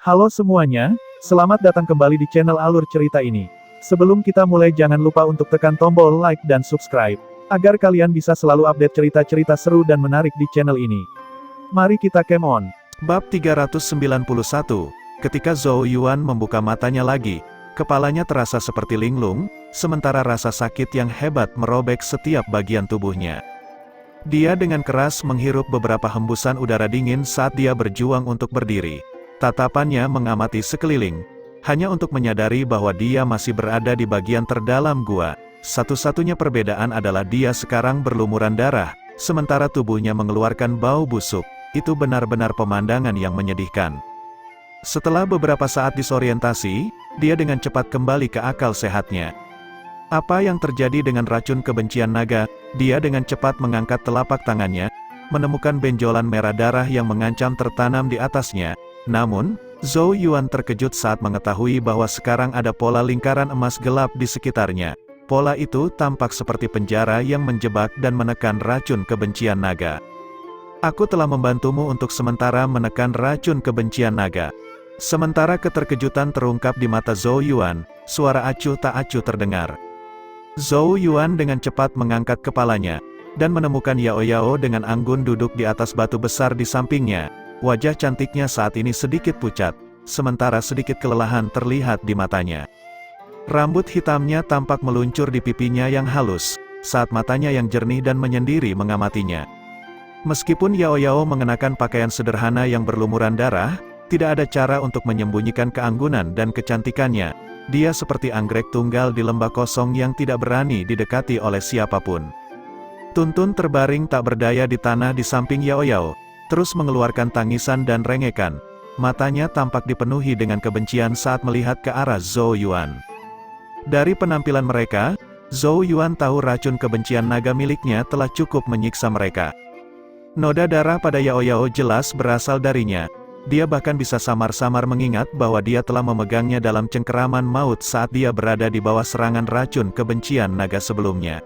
Halo semuanya, selamat datang kembali di channel Alur Cerita ini. Sebelum kita mulai jangan lupa untuk tekan tombol like dan subscribe, agar kalian bisa selalu update cerita-cerita seru dan menarik di channel ini. Mari kita game on. Bab 391, ketika Zhou Yuan membuka matanya lagi, kepalanya terasa seperti linglung, sementara rasa sakit yang hebat merobek setiap bagian tubuhnya. Dia dengan keras menghirup beberapa hembusan udara dingin saat dia berjuang untuk berdiri. Tatapannya mengamati sekeliling, hanya untuk menyadari bahwa dia masih berada di bagian terdalam gua. Satu-satunya perbedaan adalah dia sekarang berlumuran darah, sementara tubuhnya mengeluarkan bau busuk. Itu benar-benar pemandangan yang menyedihkan. Setelah beberapa saat disorientasi, dia dengan cepat kembali ke akal sehatnya. Apa yang terjadi dengan racun kebencian naga? Dia dengan cepat mengangkat telapak tangannya, menemukan benjolan merah darah yang mengancam tertanam di atasnya. Namun, Zhou Yuan terkejut saat mengetahui bahwa sekarang ada pola lingkaran emas gelap di sekitarnya. Pola itu tampak seperti penjara yang menjebak dan menekan racun kebencian naga. Aku telah membantumu untuk sementara menekan racun kebencian naga. Sementara keterkejutan terungkap di mata Zhou Yuan, suara acuh tak acuh terdengar. Zhou Yuan dengan cepat mengangkat kepalanya, dan menemukan Yao Yao dengan anggun duduk di atas batu besar di sampingnya. Wajah cantiknya saat ini sedikit pucat, sementara sedikit kelelahan terlihat di matanya. Rambut hitamnya tampak meluncur di pipinya yang halus, saat matanya yang jernih dan menyendiri mengamatinya. Meskipun Yao Yao mengenakan pakaian sederhana yang berlumuran darah, tidak ada cara untuk menyembunyikan keanggunan dan kecantikannya. Dia seperti anggrek tunggal di lembah kosong yang tidak berani didekati oleh siapapun. Tuntun terbaring tak berdaya di tanah di samping Yao Yao, terus mengeluarkan tangisan dan rengekan. Matanya tampak dipenuhi dengan kebencian saat melihat ke arah Zhou Yuan. Dari penampilan mereka, Zhou Yuan tahu racun kebencian naga miliknya telah cukup menyiksa mereka. Noda darah pada Yao Yao jelas berasal darinya. Dia bahkan bisa samar-samar mengingat bahwa dia telah memegangnya dalam cengkeraman maut saat dia berada di bawah serangan racun kebencian naga sebelumnya.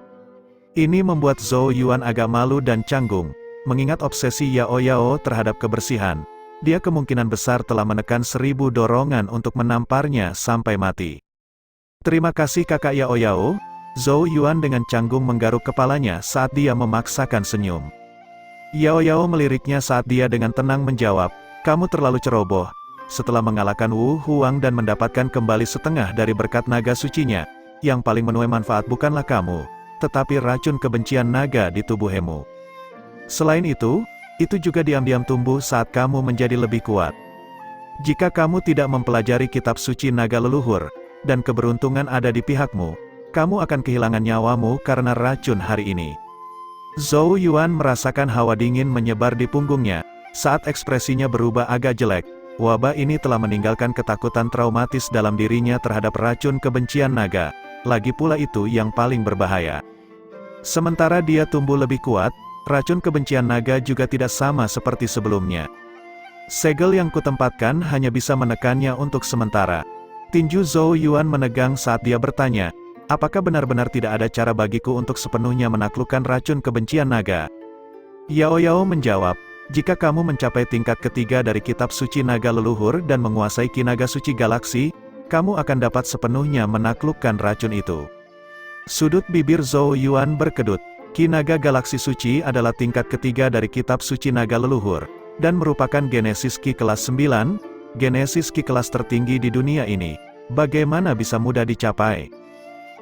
Ini membuat Zhou Yuan agak malu dan canggung. Mengingat obsesi Yao Yao terhadap kebersihan, dia kemungkinan besar telah menekan 1000 dorongan untuk menamparnya sampai mati. Terima kasih kakak Yao Yao. Zhou Yuan dengan canggung menggaruk kepalanya saat dia memaksakan senyum. Yao Yao meliriknya saat dia dengan tenang menjawab, kamu terlalu ceroboh. Setelah mengalahkan Wu Huang dan mendapatkan kembali setengah dari berkat naga sucinya, yang paling menuai manfaat bukanlah kamu, tetapi racun kebencian naga di tubuhmu. Selain itu juga diam-diam tumbuh saat kamu menjadi lebih kuat. Jika kamu tidak mempelajari kitab suci naga leluhur, dan keberuntungan ada di pihakmu, kamu akan kehilangan nyawamu karena racun hari ini. Zhou Yuan merasakan hawa dingin menyebar di punggungnya, saat ekspresinya berubah agak jelek. Wabah ini telah meninggalkan ketakutan traumatis dalam dirinya terhadap racun kebencian naga, lagi pula itu yang paling berbahaya. Sementara dia tumbuh lebih kuat, racun kebencian naga juga tidak sama seperti sebelumnya. Segel yang kutempatkan hanya bisa menekannya untuk sementara. Tinju Zhou Yuan menegang saat dia bertanya, apakah benar-benar tidak ada cara bagiku untuk sepenuhnya menaklukkan racun kebencian naga? Yao Yao menjawab, jika kamu mencapai tingkat ketiga dari kitab suci naga leluhur dan menguasai Ki Naga Suci Galaksi, kamu akan dapat sepenuhnya menaklukkan racun itu. Sudut bibir Zhou Yuan berkedut. Ki Naga Galaksi Suci adalah tingkat ketiga dari kitab suci naga leluhur, dan merupakan genesis Ki kelas 9, genesis Ki kelas tertinggi di dunia ini. Bagaimana bisa mudah dicapai?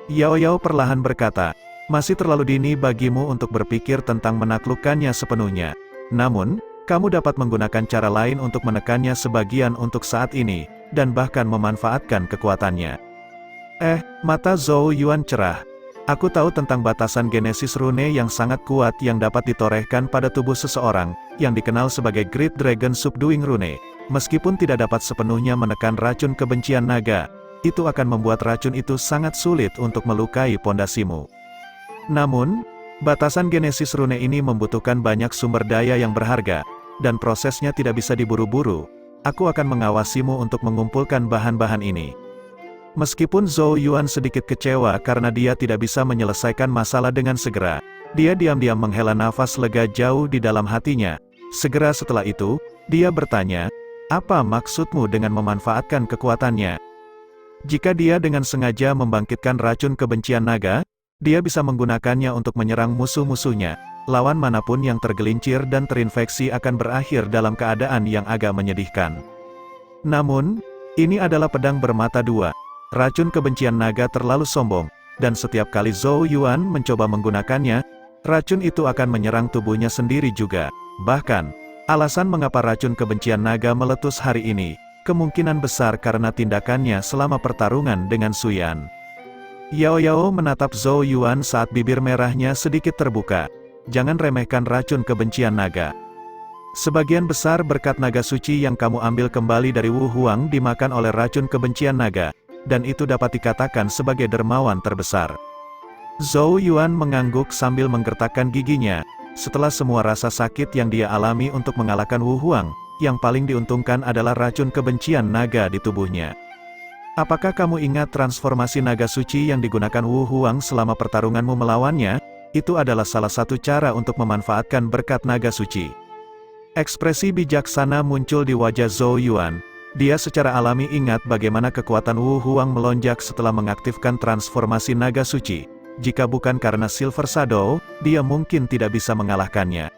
Yao Yao perlahan berkata, masih terlalu dini bagimu untuk berpikir tentang menaklukkannya sepenuhnya. Namun, kamu dapat menggunakan cara lain untuk menekannya sebagian untuk saat ini, dan bahkan memanfaatkan kekuatannya. Mata Zhou Yuan cerah. Aku tahu tentang batasan genesis rune yang sangat kuat yang dapat ditorehkan pada tubuh seseorang, yang dikenal sebagai Great Dragon Subduing Rune. Meskipun tidak dapat sepenuhnya menekan racun kebencian naga, itu akan membuat racun itu sangat sulit untuk melukai pondasimu. Namun, batasan genesis rune ini membutuhkan banyak sumber daya yang berharga, dan prosesnya tidak bisa diburu-buru. Aku akan mengawasimu untuk mengumpulkan bahan-bahan ini. Meskipun Zhou Yuan sedikit kecewa karena dia tidak bisa menyelesaikan masalah dengan segera, dia diam-diam menghela nafas lega jauh di dalam hatinya. Segera setelah itu, dia bertanya, Apa maksudmu dengan memanfaatkan kekuatannya? Jika dia dengan sengaja membangkitkan racun kebencian naga, dia bisa menggunakannya untuk menyerang musuh-musuhnya. Lawan manapun yang tergelincir dan terinfeksi akan berakhir dalam keadaan yang agak menyedihkan. Namun, ini adalah pedang bermata dua. Racun kebencian naga terlalu sombong, dan setiap kali Zhou Yuan mencoba menggunakannya, racun itu akan menyerang tubuhnya sendiri juga. Bahkan, alasan mengapa racun kebencian naga meletus hari ini, kemungkinan besar karena tindakannya selama pertarungan dengan Su Yan. Yao Yao menatap Zhou Yuan saat bibir merahnya sedikit terbuka. Jangan remehkan racun kebencian naga. Sebagian besar berkat naga suci yang kamu ambil kembali dari Wu Huang dimakan oleh racun kebencian naga, dan itu dapat dikatakan sebagai dermawan terbesar. Zhou Yuan mengangguk sambil menggertakkan giginya. Setelah semua rasa sakit yang dia alami untuk mengalahkan Wu Huang, yang paling diuntungkan adalah racun kebencian naga di tubuhnya. Apakah kamu ingat transformasi naga suci yang digunakan Wu Huang selama pertarunganmu melawannya? Itu adalah salah satu cara untuk memanfaatkan berkat naga suci. Ekspresi bijaksana muncul di wajah Zhou Yuan. Dia secara alami ingat bagaimana kekuatan Wu Huang melonjak setelah mengaktifkan transformasi naga suci. Jika bukan karena Silver Shadow, dia mungkin tidak bisa mengalahkannya.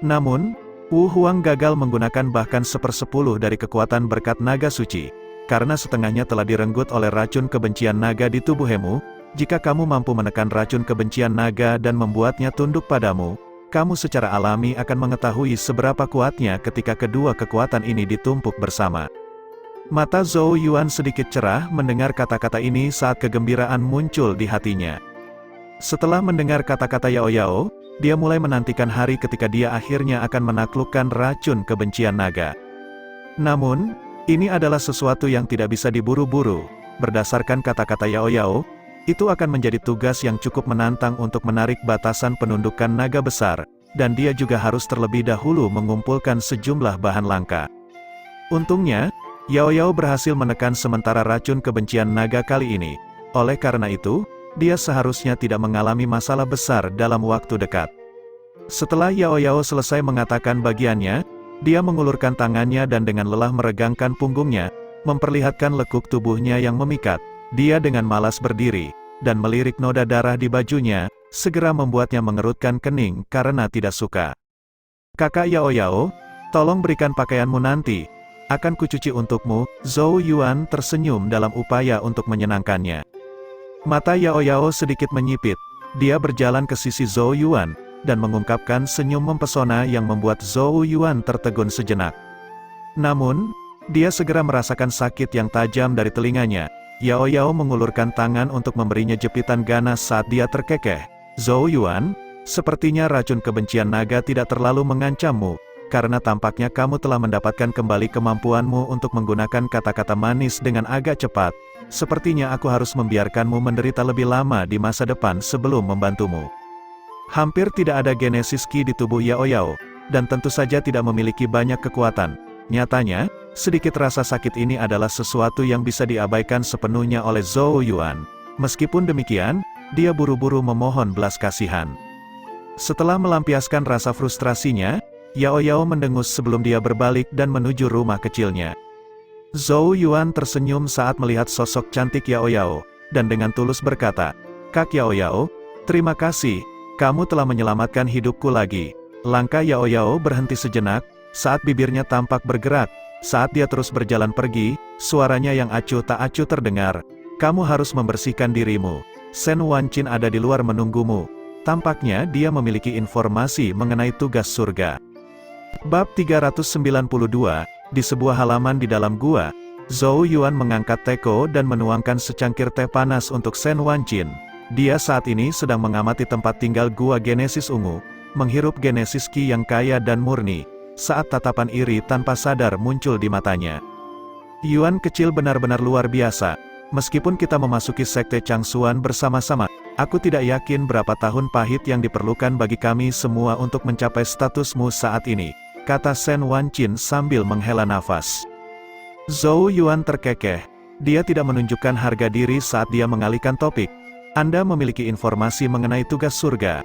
Namun, Wu Huang gagal menggunakan bahkan 1/10 dari kekuatan berkat naga suci. Karena setengahnya telah direnggut oleh racun kebencian naga di tubuhmu. Jika kamu mampu menekan racun kebencian naga dan membuatnya tunduk padamu, kamu secara alami akan mengetahui seberapa kuatnya ketika kedua kekuatan ini ditumpuk bersama. Mata Zhou Yuan sedikit cerah mendengar kata-kata ini saat kegembiraan muncul di hatinya. Setelah mendengar kata-kata Yao Yao, dia mulai menantikan hari ketika dia akhirnya akan menaklukkan racun kebencian naga. Namun, ini adalah sesuatu yang tidak bisa diburu-buru. Berdasarkan kata-kata Yao Yao, itu akan menjadi tugas yang cukup menantang untuk menarik batasan penundukan naga besar, dan dia juga harus terlebih dahulu mengumpulkan sejumlah bahan langka. Untungnya, Yao Yao berhasil menekan sementara racun kebencian naga kali ini. Oleh karena itu, dia seharusnya tidak mengalami masalah besar dalam waktu dekat. Setelah Yao Yao selesai mengatakan bagiannya, dia mengulurkan tangannya dan dengan lelah meregangkan punggungnya, memperlihatkan lekuk tubuhnya yang memikat. Dia dengan malas berdiri, dan melirik noda darah di bajunya, segera membuatnya mengerutkan kening karena tidak suka. Kakak Yao Yao, tolong berikan pakaianmu nanti, akan kucuci untukmu. Zhou Yuan tersenyum dalam upaya untuk menyenangkannya. Mata Yao Yao sedikit menyipit, dia berjalan ke sisi Zhou Yuan, dan mengungkapkan senyum mempesona yang membuat Zhou Yuan tertegun sejenak. Namun, dia segera merasakan sakit yang tajam dari telinganya. Yao Yao mengulurkan tangan untuk memberinya jepitan ganas saat dia terkekeh. Zhou Yuan, sepertinya racun kebencian naga tidak terlalu mengancammu, karena tampaknya kamu telah mendapatkan kembali kemampuanmu untuk menggunakan kata-kata manis dengan agak cepat. Sepertinya aku harus membiarkanmu menderita lebih lama di masa depan sebelum membantumu. Hampir tidak ada genesis Qi di tubuh Yao Yao, dan tentu saja tidak memiliki banyak kekuatan. Nyatanya, sedikit rasa sakit ini adalah sesuatu yang bisa diabaikan sepenuhnya oleh Zhou Yuan. Meskipun demikian, dia buru-buru memohon belas kasihan. Setelah melampiaskan rasa frustrasinya, Yao Yao mendengus sebelum dia berbalik dan menuju rumah kecilnya. Zhou Yuan tersenyum saat melihat sosok cantik Yao Yao, dan dengan tulus berkata, "Kak Yao Yao, terima kasih, kamu telah menyelamatkan hidupku lagi." Langkah Yao Yao berhenti sejenak, saat bibirnya tampak bergerak. Saat dia terus berjalan pergi, suaranya yang acuh tak acuh terdengar. "Kamu harus membersihkan dirimu. Sen Wanqin ada di luar menunggumu." Tampaknya dia memiliki informasi mengenai tugas surga. Bab 392, di sebuah halaman di dalam gua, Zhou Yuan mengangkat teko dan menuangkan secangkir teh panas untuk Sen Wanqin. Dia saat ini sedang mengamati tempat tinggal gua Genesis Ungu, menghirup Genesis Qi yang kaya dan murni. Saat tatapan iri tanpa sadar muncul di matanya. Yuan kecil benar-benar luar biasa. Meskipun kita memasuki sekte Changsuan bersama-sama, aku tidak yakin berapa tahun pahit yang diperlukan bagi kami semua untuk mencapai statusmu saat ini, kata Sen Wanqin sambil menghela nafas. Zhou Yuan terkekeh. Dia tidak menunjukkan harga diri saat dia mengalihkan topik. Anda memiliki informasi mengenai tugas surga.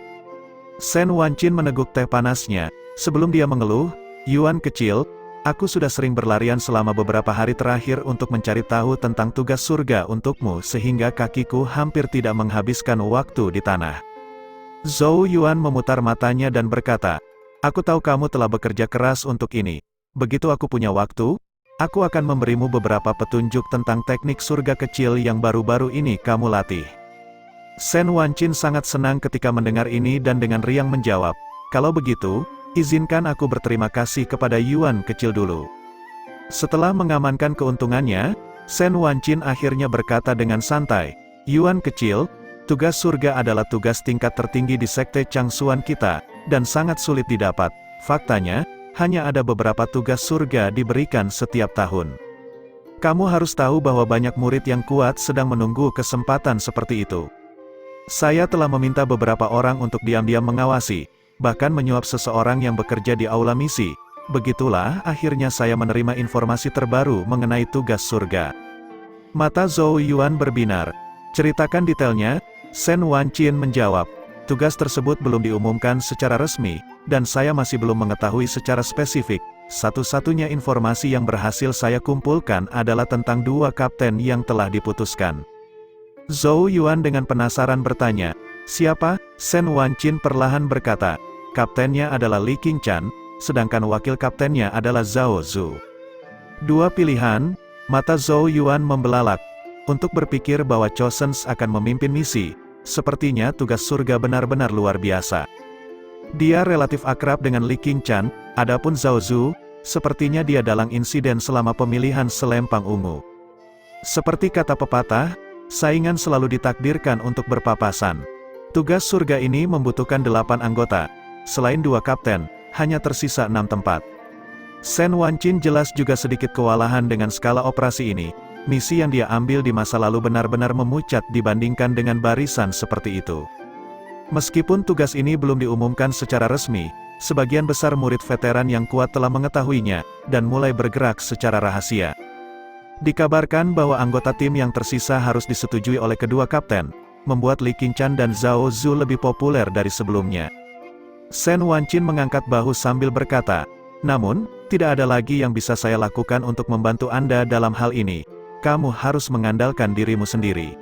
Sen Wanqin meneguk teh panasnya. Sebelum dia mengeluh, "Yuan kecil, Aku sudah sering berlarian selama beberapa hari terakhir untuk mencari tahu tentang tugas surga untukmu sehingga kakiku hampir tidak menghabiskan waktu di tanah. Zhou Yuan memutar matanya dan berkata, aku tahu kamu telah bekerja keras untuk ini. Begitu aku punya waktu, aku akan memberimu beberapa petunjuk tentang teknik surga kecil yang baru-baru ini kamu latih. Shen Wanqin sangat senang ketika mendengar ini dan dengan riang menjawab, kalau begitu, izinkan aku berterima kasih kepada Yuan kecil dulu. Setelah mengamankan keuntungannya, Shen Wanqin akhirnya berkata dengan santai, Yuan kecil, tugas surga adalah tugas tingkat tertinggi di sekte Changsuan kita, dan sangat sulit didapat. Faktanya, hanya ada beberapa tugas surga diberikan setiap tahun. Kamu harus tahu bahwa banyak murid yang kuat sedang menunggu kesempatan seperti itu. Saya telah meminta beberapa orang untuk diam-diam mengawasi, bahkan menyuap seseorang yang bekerja di aula misi. Begitulah akhirnya saya menerima informasi terbaru mengenai tugas surga. Mata Zhou Yuan berbinar. Ceritakan detailnya, Shen Wanqin menjawab. Tugas tersebut belum diumumkan secara resmi, dan saya masih belum mengetahui secara spesifik. Satu-satunya informasi yang berhasil saya kumpulkan adalah tentang 2 kapten yang telah diputuskan. Zhou Yuan dengan penasaran bertanya, siapa? Shen Wanqin perlahan berkata, kaptennya adalah Li Qingquan, sedangkan wakil kaptennya adalah Zhao Zhu. 2 pilihan, mata Zhou Yuan membelalak. Untuk berpikir bahwa Chosen akan memimpin misi, sepertinya tugas surga benar-benar luar biasa. Dia relatif akrab dengan Li Qingquan, adapun Zhao Zhu, sepertinya dia dalang insiden selama pemilihan selempang ungu. Seperti kata pepatah, saingan selalu ditakdirkan untuk berpapasan. Tugas surga ini membutuhkan 8 anggota. Selain 2 kapten, hanya tersisa 6 tempat. Shen Wanqin jelas juga sedikit kewalahan dengan skala operasi ini. Misi yang dia ambil di masa lalu benar-benar memucat dibandingkan dengan barisan seperti itu. Meskipun tugas ini belum diumumkan secara resmi, sebagian besar murid veteran yang kuat telah mengetahuinya, dan mulai bergerak secara rahasia. Dikabarkan bahwa anggota tim yang tersisa harus disetujui oleh kedua kapten, membuat Li Qingquan dan Zhao Zhu lebih populer dari sebelumnya. Shen Wanqin mengangkat bahu sambil berkata, namun, tidak ada lagi yang bisa saya lakukan untuk membantu Anda dalam hal ini. Kamu harus mengandalkan dirimu sendiri.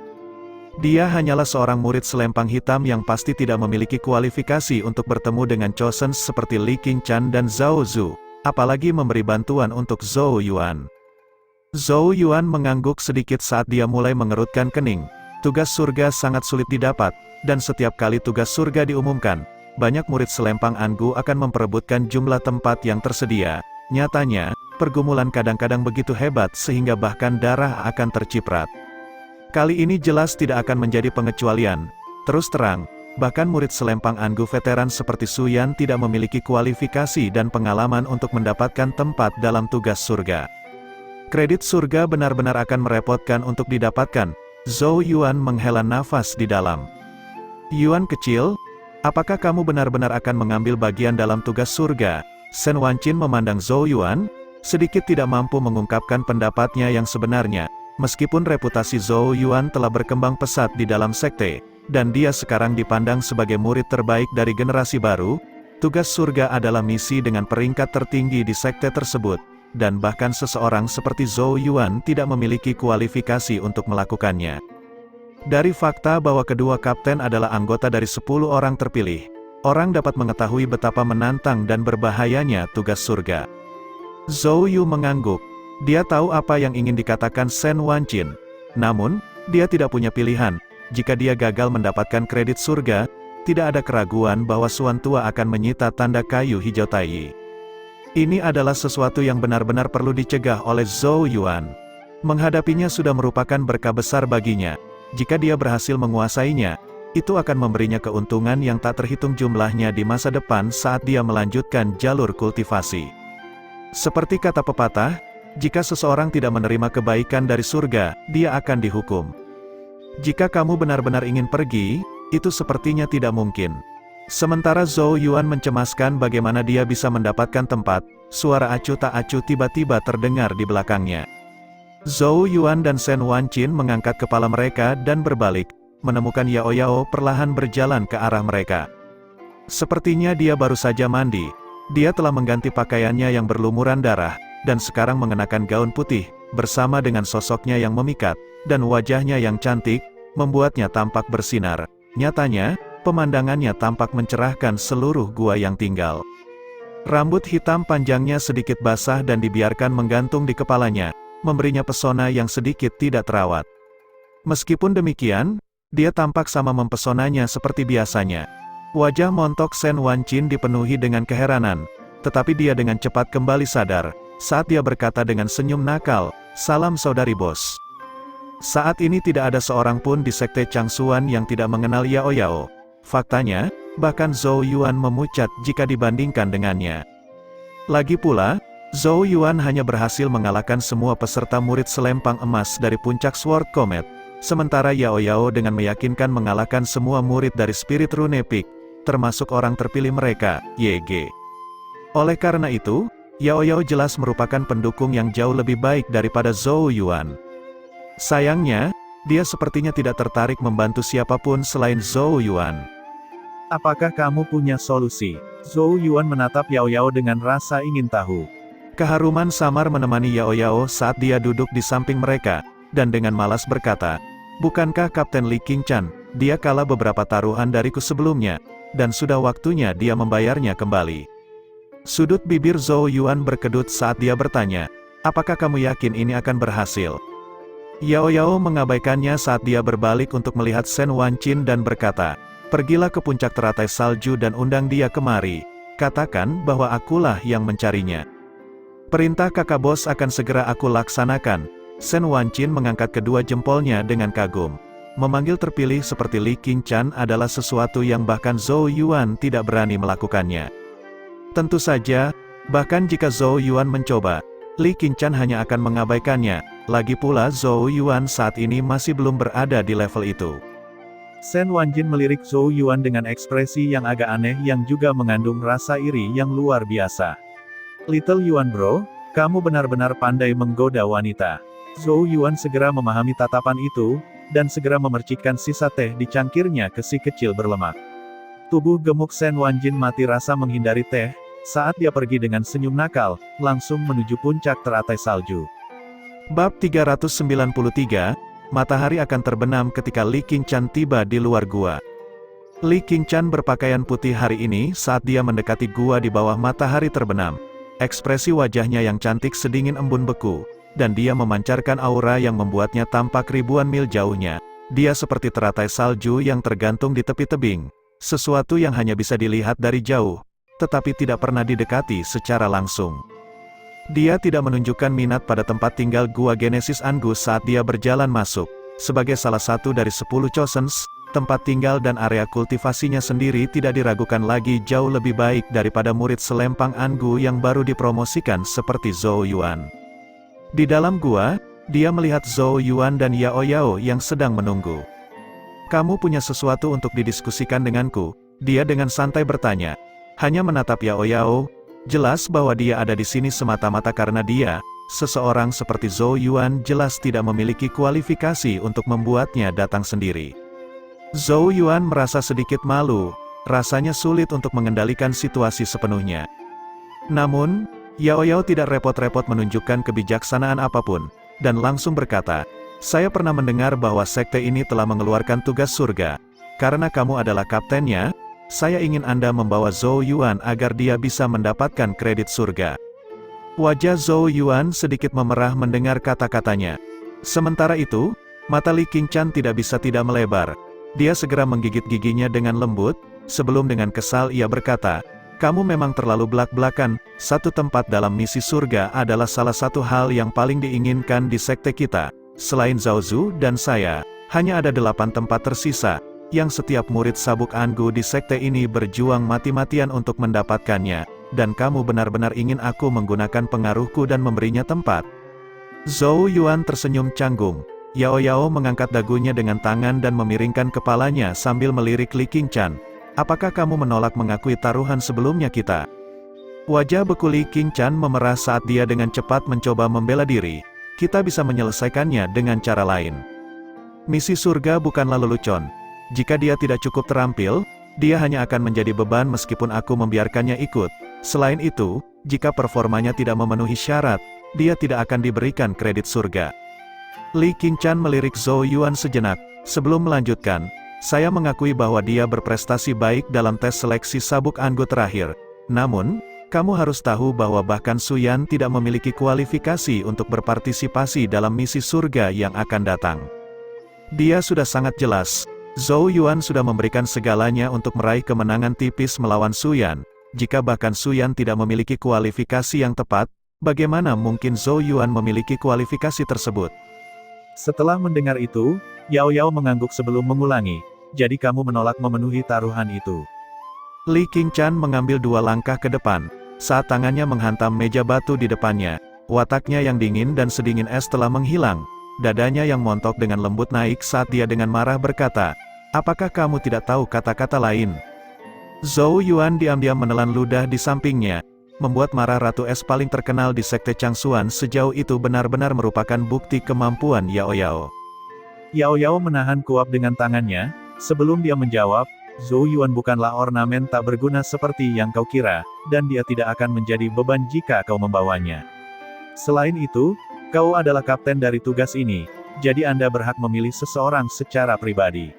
Dia hanyalah seorang murid selempang hitam yang pasti tidak memiliki kualifikasi untuk bertemu dengan Chosen seperti Li Qingquan dan Zhao Zhu, apalagi memberi bantuan untuk Zhou Yuan. Zhou Yuan mengangguk sedikit saat dia mulai mengerutkan kening. Tugas surga sangat sulit didapat, dan setiap kali tugas surga diumumkan, banyak murid selempang Angu akan memperebutkan jumlah tempat yang tersedia. Nyatanya, pergumulan kadang-kadang begitu hebat sehingga bahkan darah akan terciprat. Kali ini jelas tidak akan menjadi pengecualian. Terus terang, bahkan murid selempang Angu veteran seperti Su Yan tidak memiliki kualifikasi dan pengalaman untuk mendapatkan tempat dalam tugas surga. Kredit surga benar-benar akan merepotkan untuk didapatkan. Zhou Yuan menghela nafas di dalam. Yuan kecil, apakah kamu benar-benar akan mengambil bagian dalam tugas surga? Shen Wanqin memandang Zhou Yuan, sedikit tidak mampu mengungkapkan pendapatnya yang sebenarnya. Meskipun reputasi Zhou Yuan telah berkembang pesat di dalam sekte, dan dia sekarang dipandang sebagai murid terbaik dari generasi baru, tugas surga adalah misi dengan peringkat tertinggi di sekte tersebut. Dan bahkan seseorang seperti Zhou Yuan tidak memiliki kualifikasi untuk melakukannya. Dari fakta bahwa kedua kapten adalah anggota dari 10 orang terpilih, orang dapat mengetahui betapa menantang dan berbahayanya tugas surga. Zhou Yu mengangguk. Dia tahu apa yang ingin dikatakan Shen Wanqin. Namun, dia tidak punya pilihan. Jika dia gagal mendapatkan kredit surga, tidak ada keraguan bahwa Suan Tua akan menyita tanda kayu hijau Tai. Ini adalah sesuatu yang benar-benar perlu dicegah oleh Zhou Yuan. Menghadapinya sudah merupakan berkah besar baginya. Jika dia berhasil menguasainya, itu akan memberinya keuntungan yang tak terhitung jumlahnya di masa depan saat dia melanjutkan jalur kultivasi. Seperti kata pepatah, jika seseorang tidak menerima kebaikan dari surga, dia akan dihukum. Jika kamu benar-benar ingin pergi, itu sepertinya tidak mungkin. Sementara Zhou Yuan mencemaskan bagaimana dia bisa mendapatkan tempat, suara acuh tak acuh tiba-tiba terdengar di belakangnya. Zhou Yuan dan Shen Wanqin mengangkat kepala mereka dan berbalik, menemukan Yao Yao perlahan berjalan ke arah mereka. Sepertinya dia baru saja mandi. Dia telah mengganti pakaiannya yang berlumuran darah, dan sekarang mengenakan gaun putih, bersama dengan sosoknya yang memikat, dan wajahnya yang cantik, membuatnya tampak bersinar. Nyatanya, pemandangannya tampak mencerahkan seluruh gua yang tinggal. Rambut hitam panjangnya sedikit basah dan dibiarkan menggantung di kepalanya, memberinya pesona yang sedikit tidak terawat. Meskipun demikian, dia tampak sama mempesonanya seperti biasanya. Wajah montok Sen Wancin dipenuhi dengan keheranan, tetapi dia dengan cepat kembali sadar, saat dia berkata dengan senyum nakal, "Salam saudari bos." Saat ini tidak ada seorang pun di sekte Changsuan yang tidak mengenal Yao Yao. Faktanya, bahkan Zhou Yuan memucat jika dibandingkan dengannya. Lagi pula, Zhou Yuan hanya berhasil mengalahkan semua peserta murid selempang emas dari puncak Sword Comet, sementara Yao Yao dengan meyakinkan mengalahkan semua murid dari Spirit Rune Peak, termasuk orang terpilih mereka, YG. Oleh karena itu, Yao Yao jelas merupakan pendukung yang jauh lebih baik daripada Zhou Yuan. Sayangnya, dia sepertinya tidak tertarik membantu siapapun selain Zhou Yuan. Apakah kamu punya solusi? Zhou Yuan menatap Yao Yao dengan rasa ingin tahu. Keharuman samar menemani Yao Yao saat dia duduk di samping mereka, dan dengan malas berkata, "Bukankah Kapten Li Qingchan, dia kalah beberapa taruhan dariku sebelumnya, dan sudah waktunya dia membayarnya kembali." Sudut bibir Zhou Yuan berkedut saat dia bertanya, "Apakah kamu yakin ini akan berhasil?" Yao Yao mengabaikannya saat dia berbalik untuk melihat Sen Wancin dan berkata, "Pergilah ke puncak teratai salju dan undang dia kemari. Katakan bahwa akulah yang mencarinya." "Perintah kakak bos akan segera aku laksanakan." Sen Wancin mengangkat kedua jempolnya dengan kagum. Memanggil terpilih seperti Li Qingchan adalah sesuatu yang bahkan Zhou Yuan tidak berani melakukannya. Tentu saja, bahkan jika Zhou Yuan mencoba, Li Qingchan hanya akan mengabaikannya. Lagi pula Zhou Yuan saat ini masih belum berada di level itu. Sen Wanjin melirik Zhou Yuan dengan ekspresi yang agak aneh yang juga mengandung rasa iri yang luar biasa. "Little Yuan bro, kamu benar-benar pandai menggoda wanita." Zhou Yuan segera memahami tatapan itu, dan segera memercikkan sisa teh di cangkirnya ke si kecil berlemak. Tubuh gemuk Sen Wanjin mati rasa menghindari teh, saat dia pergi dengan senyum nakal, langsung menuju puncak teratai salju. Bab 393, Matahari akan terbenam ketika Li Qingchan tiba di luar gua. Li Qingchan berpakaian putih hari ini saat dia mendekati gua di bawah matahari terbenam. Ekspresi wajahnya yang cantik sedingin embun beku, dan dia memancarkan aura yang membuatnya tampak ribuan mil jauhnya. Dia seperti teratai salju yang tergantung di tepi tebing, sesuatu yang hanya bisa dilihat dari jauh, tetapi tidak pernah didekati secara langsung. Dia tidak menunjukkan minat pada tempat tinggal Gua Genesis Angus saat dia berjalan masuk. Sebagai salah satu dari 10 Chosens, tempat tinggal dan area kultivasinya sendiri tidak diragukan lagi jauh lebih baik daripada murid selempang Angu yang baru dipromosikan seperti Zhou Yuan. Di dalam gua, dia melihat Zhou Yuan dan Yao Yao yang sedang menunggu. "Kamu punya sesuatu untuk didiskusikan denganku?" Dia dengan santai bertanya. Hanya menatap Yao Yao, jelas bahwa dia ada di sini semata-mata karena dia, seseorang seperti Zhou Yuan jelas tidak memiliki kualifikasi untuk membuatnya datang sendiri. Zhou Yuan merasa sedikit malu, rasanya sulit untuk mengendalikan situasi sepenuhnya. Namun, Yao Yao tidak repot-repot menunjukkan kebijaksanaan apapun, dan langsung berkata, "Saya pernah mendengar bahwa sekte ini telah mengeluarkan tugas surga. Karena kamu adalah kaptennya, saya ingin Anda membawa Zhou Yuan agar dia bisa mendapatkan kredit surga." Wajah Zhou Yuan sedikit memerah mendengar kata-katanya. Sementara itu, mata Li Qingchan tidak bisa tidak melebar. Dia segera menggigit giginya dengan lembut, sebelum dengan kesal ia berkata, "Kamu memang terlalu belak-belakan. Satu tempat dalam misi surga adalah salah satu hal yang paling diinginkan di sekte kita. Selain Zhao Zu dan saya, hanya ada 8 tempat tersisa, yang setiap murid sabuk Angu di sekte ini berjuang mati-matian untuk mendapatkannya, dan kamu benar-benar ingin aku menggunakan pengaruhku dan memberinya tempat?" Zhou Yuan tersenyum canggung. Yao Yao mengangkat dagunya dengan tangan dan memiringkan kepalanya sambil melirik Li Qingchan. "Apakah kamu menolak mengakui taruhan sebelumnya kita?" Wajah beku Li Qingchan memerah saat dia dengan cepat mencoba membela diri. "Kita bisa menyelesaikannya dengan cara lain. Misi surga bukanlah lelucon. Jika dia tidak cukup terampil, dia hanya akan menjadi beban meskipun aku membiarkannya ikut. Selain itu, jika performanya tidak memenuhi syarat, dia tidak akan diberikan kredit surga. Li Qingshan melirik Zhou Yuan sejenak. Sebelum melanjutkan, saya mengakui bahwa dia berprestasi baik dalam tes seleksi sabuk anggur terakhir. Namun, kamu harus tahu bahwa bahkan Su Yan tidak memiliki kualifikasi untuk berpartisipasi dalam misi surga yang akan datang. Dia sudah sangat jelas, Zhou Yuan sudah memberikan segalanya untuk meraih kemenangan tipis melawan Su Yan. Jika bahkan Su Yan tidak memiliki kualifikasi yang tepat, bagaimana mungkin Zhou Yuan memiliki kualifikasi tersebut? Setelah mendengar itu, Yao Yao mengangguk sebelum mengulangi. Jadi kamu menolak memenuhi taruhan itu. Li Qingshan mengambil 2 langkah ke depan. Saat tangannya menghantam meja batu di depannya, wataknya yang dingin dan sedingin es telah menghilang. Dadanya yang montok dengan lembut naik saat dia dengan marah berkata, "Apakah kamu tidak tahu kata-kata lain?" Zhou Yuan diam-diam menelan ludah di sampingnya. Membuat marah Ratu Es paling terkenal di Sekte Changsuan sejauh itu benar-benar merupakan bukti kemampuan Yao Yao. Yao Yao menahan kuap dengan tangannya. Sebelum dia menjawab, Zhou Yuan bukanlah ornamen tak berguna seperti yang kau kira, dan dia tidak akan menjadi beban jika kau membawanya. Selain itu, kau adalah kapten dari tugas ini, jadi Anda berhak memilih seseorang secara pribadi.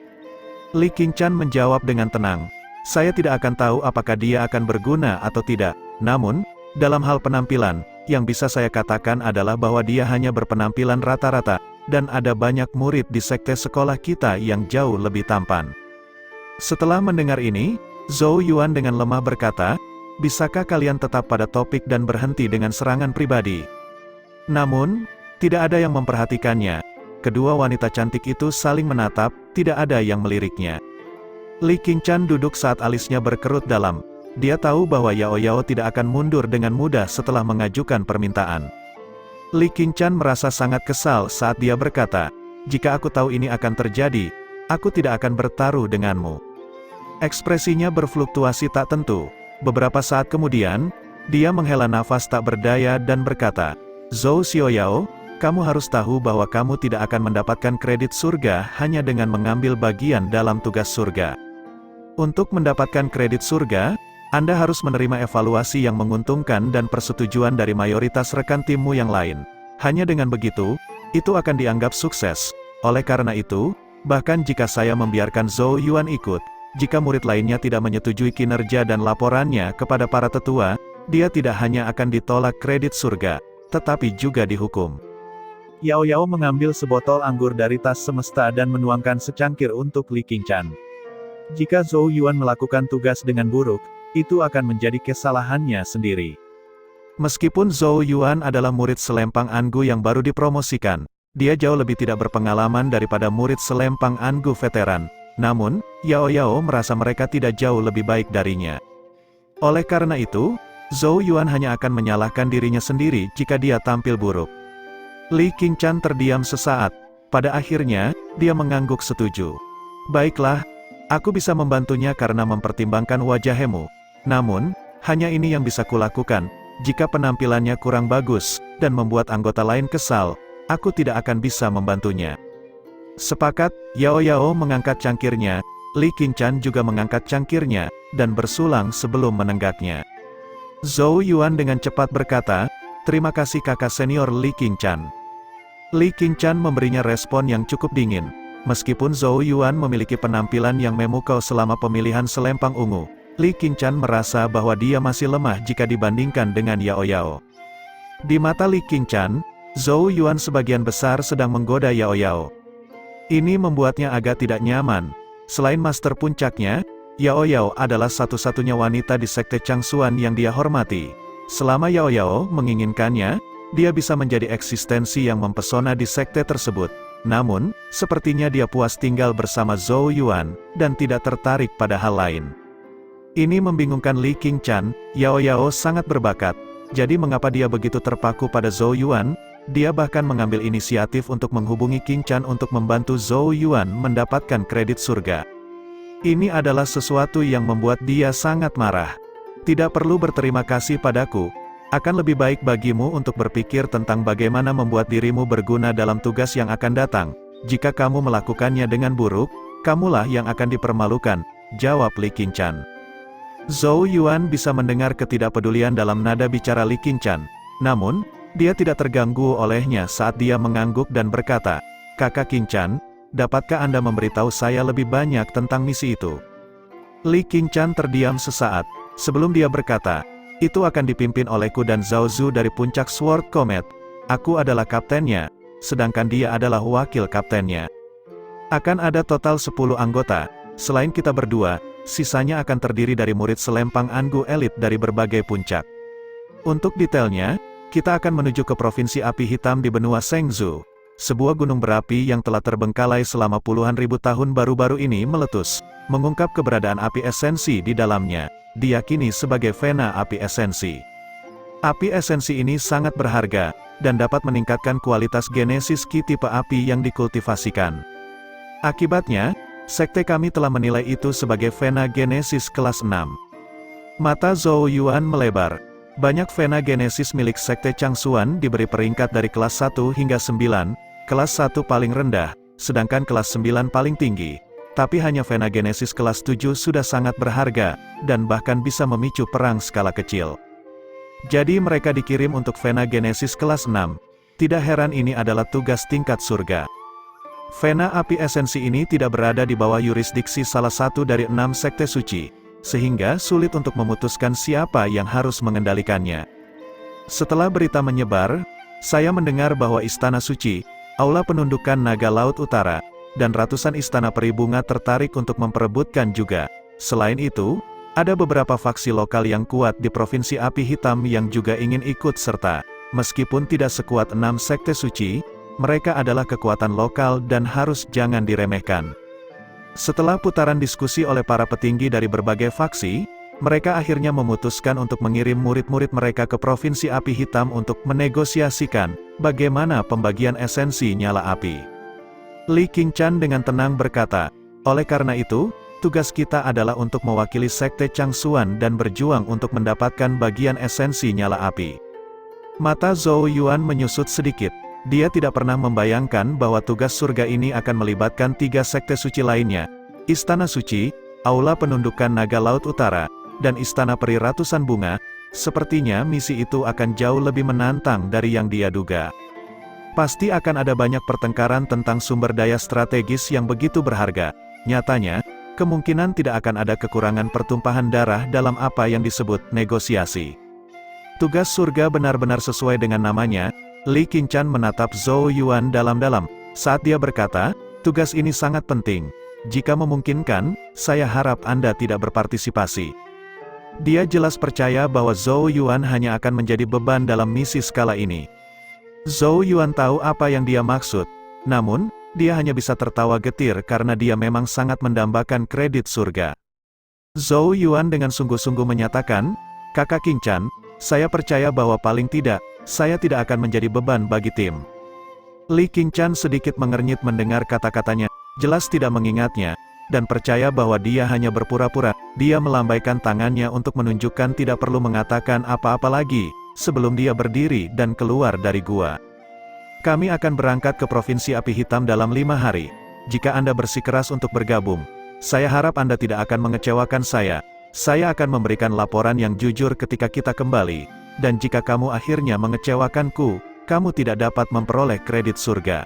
Li Qingshan menjawab dengan tenang. Saya tidak akan tahu apakah dia akan berguna atau tidak. Namun, dalam hal penampilan, yang bisa saya katakan adalah bahwa dia hanya berpenampilan rata-rata, dan ada banyak murid di sekte sekolah kita yang jauh lebih tampan. Setelah mendengar ini, Zhou Yuan dengan lemah berkata, "Bisakah kalian tetap pada topik dan berhenti dengan serangan pribadi?" Namun, tidak ada yang memperhatikannya. Kedua wanita cantik itu saling menatap, tidak ada yang meliriknya. Li Qingshan duduk saat alisnya berkerut dalam. Dia tahu bahwa Yao Yao tidak akan mundur dengan mudah setelah mengajukan permintaan. Li Qingshan merasa sangat kesal saat dia berkata, "Jika aku tahu ini akan terjadi, aku tidak akan bertaruh denganmu." Ekspresinya berfluktuasi tak tentu. Beberapa saat kemudian, dia menghela nafas tak berdaya dan berkata, "Zhou Xiaoyao, kamu harus tahu bahwa kamu tidak akan mendapatkan kredit surga hanya dengan mengambil bagian dalam tugas surga. Untuk mendapatkan kredit surga, Anda harus menerima evaluasi yang menguntungkan dan persetujuan dari mayoritas rekan timmu yang lain. Hanya dengan begitu, itu akan dianggap sukses. Oleh karena itu, bahkan jika saya membiarkan Zhou Yuan ikut, jika murid lainnya tidak menyetujui kinerja dan laporannya kepada para tetua, dia tidak hanya akan ditolak kredit surga, tetapi juga dihukum." Yao Yao mengambil sebotol anggur dari tas semesta dan menuangkan secangkir untuk Li Qingshan. Jika Zhou Yuan melakukan tugas dengan buruk, itu akan menjadi kesalahannya sendiri. Meskipun Zhou Yuan adalah murid selempang Angu yang baru dipromosikan, dia jauh lebih tidak berpengalaman daripada murid selempang Angu veteran. Namun, Yao Yao merasa mereka tidak jauh lebih baik darinya. Oleh karena itu, Zhou Yuan hanya akan menyalahkan dirinya sendiri jika dia tampil buruk. Li Qingshan terdiam sesaat. Pada akhirnya, dia mengangguk setuju. "Baiklah, aku bisa membantunya karena mempertimbangkan wajahmu. Namun, hanya ini yang bisa kulakukan. Jika penampilannya kurang bagus, dan membuat anggota lain kesal, aku tidak akan bisa membantunya." Sepakat, Yao Yao mengangkat cangkirnya, Li Qingshan juga mengangkat cangkirnya, dan bersulang sebelum menenggaknya. Zhou Yuan dengan cepat berkata, "Terima kasih kakak senior Li Qingshan." Li Qingshan memberinya respon yang cukup dingin. Meskipun Zhou Yuan memiliki penampilan yang memukau selama pemilihan selempang ungu, Li Qingshan merasa bahwa dia masih lemah jika dibandingkan dengan Yao Yao. Di mata Li Qingshan, Zhou Yuan sebagian besar sedang menggoda Yao Yao. Ini membuatnya agak tidak nyaman. Selain master puncaknya, Yao Yao adalah satu-satunya wanita di Sekte Changsuan yang dia hormati. Selama Yao Yao menginginkannya, dia bisa menjadi eksistensi yang mempesona di sekte tersebut. Namun, sepertinya dia puas tinggal bersama Zhou Yuan, dan tidak tertarik pada hal lain. Ini membingungkan Li Qingshan. Yao Yao sangat berbakat. Jadi mengapa dia begitu terpaku pada Zhou Yuan? Dia bahkan mengambil inisiatif untuk menghubungi Qingshan untuk membantu Zhou Yuan mendapatkan kredit surga. Ini adalah sesuatu yang membuat dia sangat marah. "Tidak perlu berterima kasih padaku. Akan lebih baik bagimu untuk berpikir tentang bagaimana membuat dirimu berguna dalam tugas yang akan datang. Jika kamu melakukannya dengan buruk, kamulah yang akan dipermalukan. jawab Li Qingshan. Zhou Yuan bisa mendengar ketidakpedulian dalam nada bicara Li Qingshan, namun, dia tidak terganggu olehnya saat dia mengangguk dan berkata, "Kakak Qingshan, dapatkah Anda memberitahu saya lebih banyak tentang misi itu?" Li Qingshan terdiam sesaat, sebelum dia berkata, "Itu akan dipimpin olehku dan Zhao Zu dari puncak Sword Comet. Aku adalah kaptennya, sedangkan dia adalah wakil kaptennya. Akan ada total 10 anggota, selain kita berdua, sisanya akan terdiri dari murid selempang Angu elit dari berbagai puncak. Untuk detailnya, kita akan menuju ke Provinsi Api Hitam di benua Shengzhou. Sebuah gunung berapi yang telah terbengkalai selama puluhan ribu tahun baru-baru ini meletus, mengungkap keberadaan api esensi di dalamnya, diyakini sebagai vena api esensi. Api esensi ini sangat berharga, dan dapat meningkatkan kualitas genesis Qi tipe api yang dikultivasikan. Akibatnya, sekte kami telah menilai itu sebagai vena genesis kelas 6. Mata Zhou Yuan melebar. Banyak vena genesis milik sekte Changsuan diberi peringkat dari kelas 1 hingga 9, kelas 1 paling rendah, sedangkan kelas 9 paling tinggi. Tapi hanya vena genesis kelas 7 sudah sangat berharga, dan bahkan bisa memicu perang skala kecil. Jadi mereka dikirim untuk vena genesis kelas 6. Tidak heran ini adalah tugas tingkat surga. Vena api esensi ini tidak berada di bawah yurisdiksi salah satu dari 6 sekte suci, sehingga sulit untuk memutuskan siapa yang harus mengendalikannya. Setelah berita menyebar, saya mendengar bahwa Istana Suci, Aula Penundukan Naga Laut Utara, dan ratusan istana peri bunga tertarik untuk memperebutkan juga. Selain itu, ada beberapa faksi lokal yang kuat di Provinsi Api Hitam yang juga ingin ikut serta. Meskipun tidak sekuat 6 sekte suci, mereka adalah kekuatan lokal dan harus jangan diremehkan. Setelah putaran diskusi oleh para petinggi dari berbagai faksi, mereka akhirnya memutuskan untuk mengirim murid-murid mereka ke Provinsi Api Hitam untuk menegosiasikan bagaimana pembagian esensi nyala api. Li Qingshan dengan tenang berkata, "Oleh karena itu, tugas kita adalah untuk mewakili sekte Changsuan dan berjuang untuk mendapatkan bagian esensi nyala api." Mata Zhou Yuan menyusut sedikit. Dia tidak pernah membayangkan bahwa tugas surga ini akan melibatkan 3 sekte suci lainnya, Istana Suci, Aula Penundukan Naga Laut Utara, dan Istana Peri Ratusan Bunga. Sepertinya misi itu akan jauh lebih menantang dari yang dia duga. Pasti akan ada banyak pertengkaran tentang sumber daya strategis yang begitu berharga. Nyatanya, kemungkinan tidak akan ada kekurangan pertumpahan darah dalam apa yang disebut negosiasi. Tugas surga benar-benar sesuai dengan namanya. Li Qingshan menatap Zhou Yuan dalam-dalam, saat dia berkata, "Tugas ini sangat penting. Jika memungkinkan, saya harap Anda tidak berpartisipasi." Dia jelas percaya bahwa Zhou Yuan hanya akan menjadi beban dalam misi skala ini. Zhou Yuan tahu apa yang dia maksud, namun, dia hanya bisa tertawa getir karena dia memang sangat mendambakan kredit surga. Zhou Yuan dengan sungguh-sungguh menyatakan, "Kakak Qingshan, saya percaya bahwa paling tidak, saya tidak akan menjadi beban bagi tim." Li Qingshan sedikit mengernyit mendengar kata-katanya, jelas tidak mengingatnya, dan percaya bahwa dia hanya berpura-pura. Dia melambaikan tangannya untuk menunjukkan tidak perlu mengatakan apa-apa lagi, sebelum dia berdiri dan keluar dari gua. "Kami akan berangkat ke Provinsi Api Hitam dalam 5 hari. Jika Anda bersikeras untuk bergabung, saya harap Anda tidak akan mengecewakan saya. Saya akan memberikan laporan yang jujur ketika kita kembali, dan jika kamu akhirnya mengecewakanku, kamu tidak dapat memperoleh kredit surga."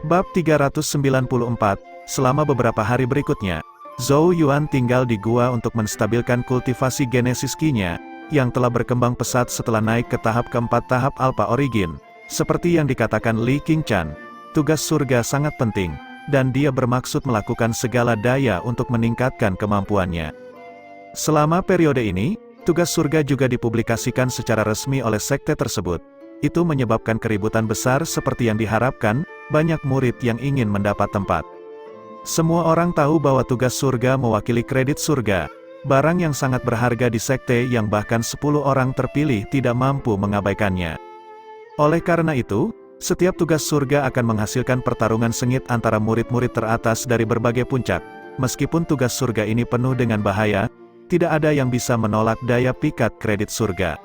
Bab 394, selama beberapa hari berikutnya, Zhou Yuan tinggal di gua untuk menstabilkan kultivasi genesis Qi-nya, yang telah berkembang pesat setelah naik ke tahap keempat tahap Alpha Origin. Seperti yang dikatakan Li Qingshan, tugas surga sangat penting, dan dia bermaksud melakukan segala daya untuk meningkatkan kemampuannya. Selama periode ini, tugas surga juga dipublikasikan secara resmi oleh sekte tersebut. Itu menyebabkan keributan besar seperti yang diharapkan, banyak murid yang ingin mendapat tempat. Semua orang tahu bahwa tugas surga mewakili kredit surga, barang yang sangat berharga di sekte yang bahkan 10 orang terpilih tidak mampu mengabaikannya. Oleh karena itu, setiap tugas surga akan menghasilkan pertarungan sengit antara murid-murid teratas dari berbagai puncak. Meskipun tugas surga ini penuh dengan bahaya, tidak ada yang bisa menolak daya pikat kredit surga.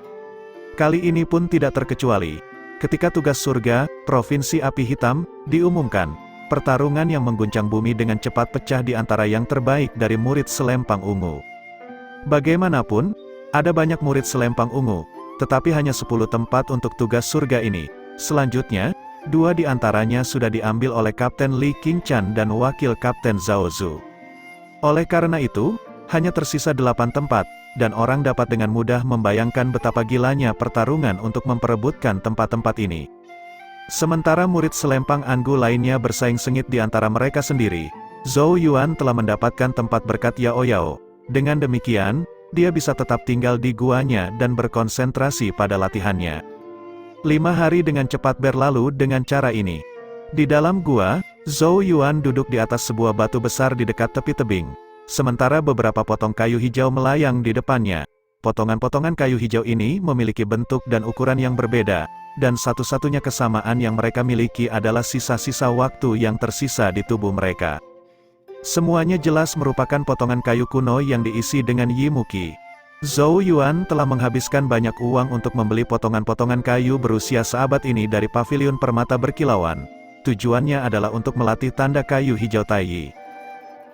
Kali ini pun tidak terkecuali. Ketika tugas surga, Provinsi Api Hitam, diumumkan, pertarungan yang mengguncang bumi dengan cepat pecah di antara yang terbaik dari murid selempang ungu. Bagaimanapun, ada banyak murid selempang ungu, tetapi hanya 10 tempat untuk tugas surga ini. Selanjutnya, 2 di antaranya sudah diambil oleh Kapten Li Qingchan dan Wakil Kapten Zhao Zu. Oleh karena itu, hanya tersisa 8 tempat, dan orang dapat dengan mudah membayangkan betapa gilanya pertarungan untuk memperebutkan tempat-tempat ini. Sementara murid selempang anggu lainnya bersaing sengit di antara mereka sendiri, Zhou Yuan telah mendapatkan tempat berkat Yao Yao. Dengan demikian, dia bisa tetap tinggal di guanya dan berkonsentrasi pada latihannya. 5 hari dengan cepat berlalu dengan cara ini. Di dalam gua, Zhou Yuan duduk di atas sebuah batu besar di dekat tepi tebing. Sementara beberapa potong kayu hijau melayang di depannya. Potongan-potongan kayu hijau ini memiliki bentuk dan ukuran yang berbeda, dan satu-satunya kesamaan yang mereka miliki adalah sisa-sisa waktu yang tersisa di tubuh mereka. Semuanya jelas merupakan potongan kayu kuno yang diisi dengan Yimuki. Zhou Yuan telah menghabiskan banyak uang untuk membeli potongan-potongan kayu berusia seabad ini dari paviliun permata berkilauan. Tujuannya adalah untuk melatih tanda kayu hijau Taiyi.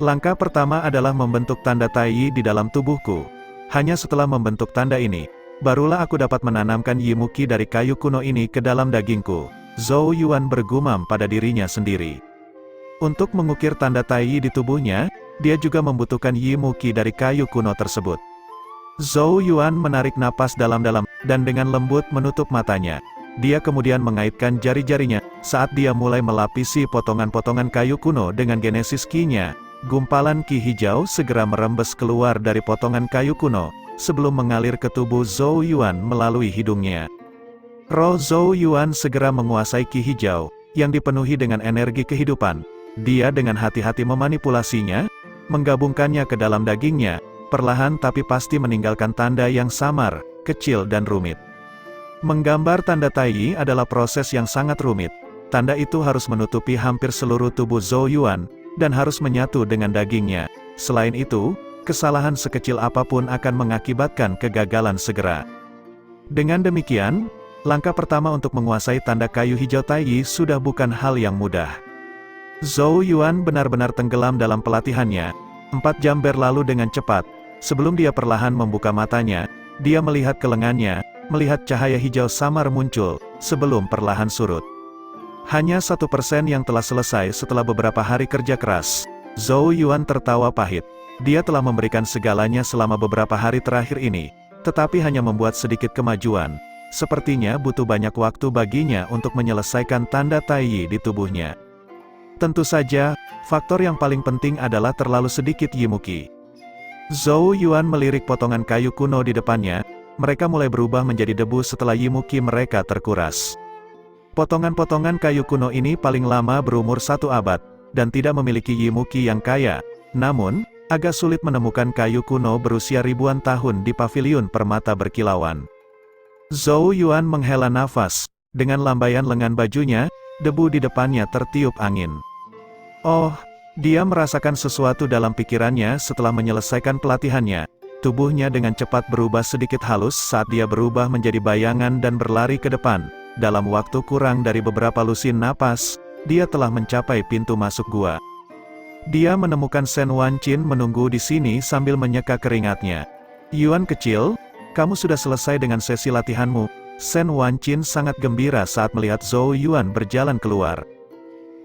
Langkah pertama adalah membentuk tanda Taiyi di dalam tubuhku. Hanya setelah membentuk tanda ini, barulah aku dapat menanamkan Yimuki dari kayu kuno ini ke dalam dagingku. Zhou Yuan bergumam pada dirinya sendiri. Untuk mengukir tanda Taiyi di tubuhnya, dia juga membutuhkan Yimuki dari kayu kuno tersebut. Zhou Yuan menarik napas dalam-dalam, dan dengan lembut menutup matanya. Dia kemudian mengaitkan jari-jarinya. Saat dia mulai melapisi potongan-potongan kayu kuno dengan genesis ki-nya, gumpalan ki hijau segera merembes keluar dari potongan kayu kuno, sebelum mengalir ke tubuh Zhou Yuan melalui hidungnya. Roh Zhou Yuan segera menguasai ki hijau, yang dipenuhi dengan energi kehidupan. Dia dengan hati-hati memanipulasinya, menggabungkannya ke dalam dagingnya, perlahan tapi pasti meninggalkan tanda yang samar, kecil dan rumit. Menggambar tanda Taiyi adalah proses yang sangat rumit. Tanda itu harus menutupi hampir seluruh tubuh Zhou Yuan, dan harus menyatu dengan dagingnya. Selain itu, kesalahan sekecil apapun akan mengakibatkan kegagalan segera. Dengan demikian, langkah pertama untuk menguasai tanda kayu hijau Taiyi sudah bukan hal yang mudah. Zhou Yuan benar-benar tenggelam dalam pelatihannya. 4 jam berlalu dengan cepat. Sebelum dia perlahan membuka matanya, dia melihat ke lengannya, melihat cahaya hijau samar muncul, sebelum perlahan surut. Hanya 1% yang telah selesai setelah beberapa hari kerja keras. Zhou Yuan tertawa pahit. Dia telah memberikan segalanya selama beberapa hari terakhir ini, tetapi hanya membuat sedikit kemajuan. Sepertinya butuh banyak waktu baginya untuk menyelesaikan tanda Taiyi di tubuhnya. Tentu saja, faktor yang paling penting adalah terlalu sedikit Yimuki. Zhou Yuan melirik potongan kayu kuno di depannya. Mereka mulai berubah menjadi debu setelah Yimuki mereka terkuras. Potongan-potongan kayu kuno ini paling lama berumur 1 abad, dan tidak memiliki Yimuki yang kaya. Namun, agak sulit menemukan kayu kuno berusia ribuan tahun di paviliun permata berkilauan. Zhou Yuan menghela nafas. Dengan lambaian lengan bajunya, debu di depannya tertiup angin. Oh, dia merasakan sesuatu dalam pikirannya setelah menyelesaikan pelatihannya. Tubuhnya dengan cepat berubah sedikit halus saat dia berubah menjadi bayangan dan berlari ke depan. Dalam waktu kurang dari beberapa lusin napas, dia telah mencapai pintu masuk gua. Dia menemukan Shen Wanqin menunggu di sini sambil menyeka keringatnya. "Yuan kecil, kamu sudah selesai dengan sesi latihanmu." Shen Wanqin sangat gembira saat melihat Zhou Yuan berjalan keluar.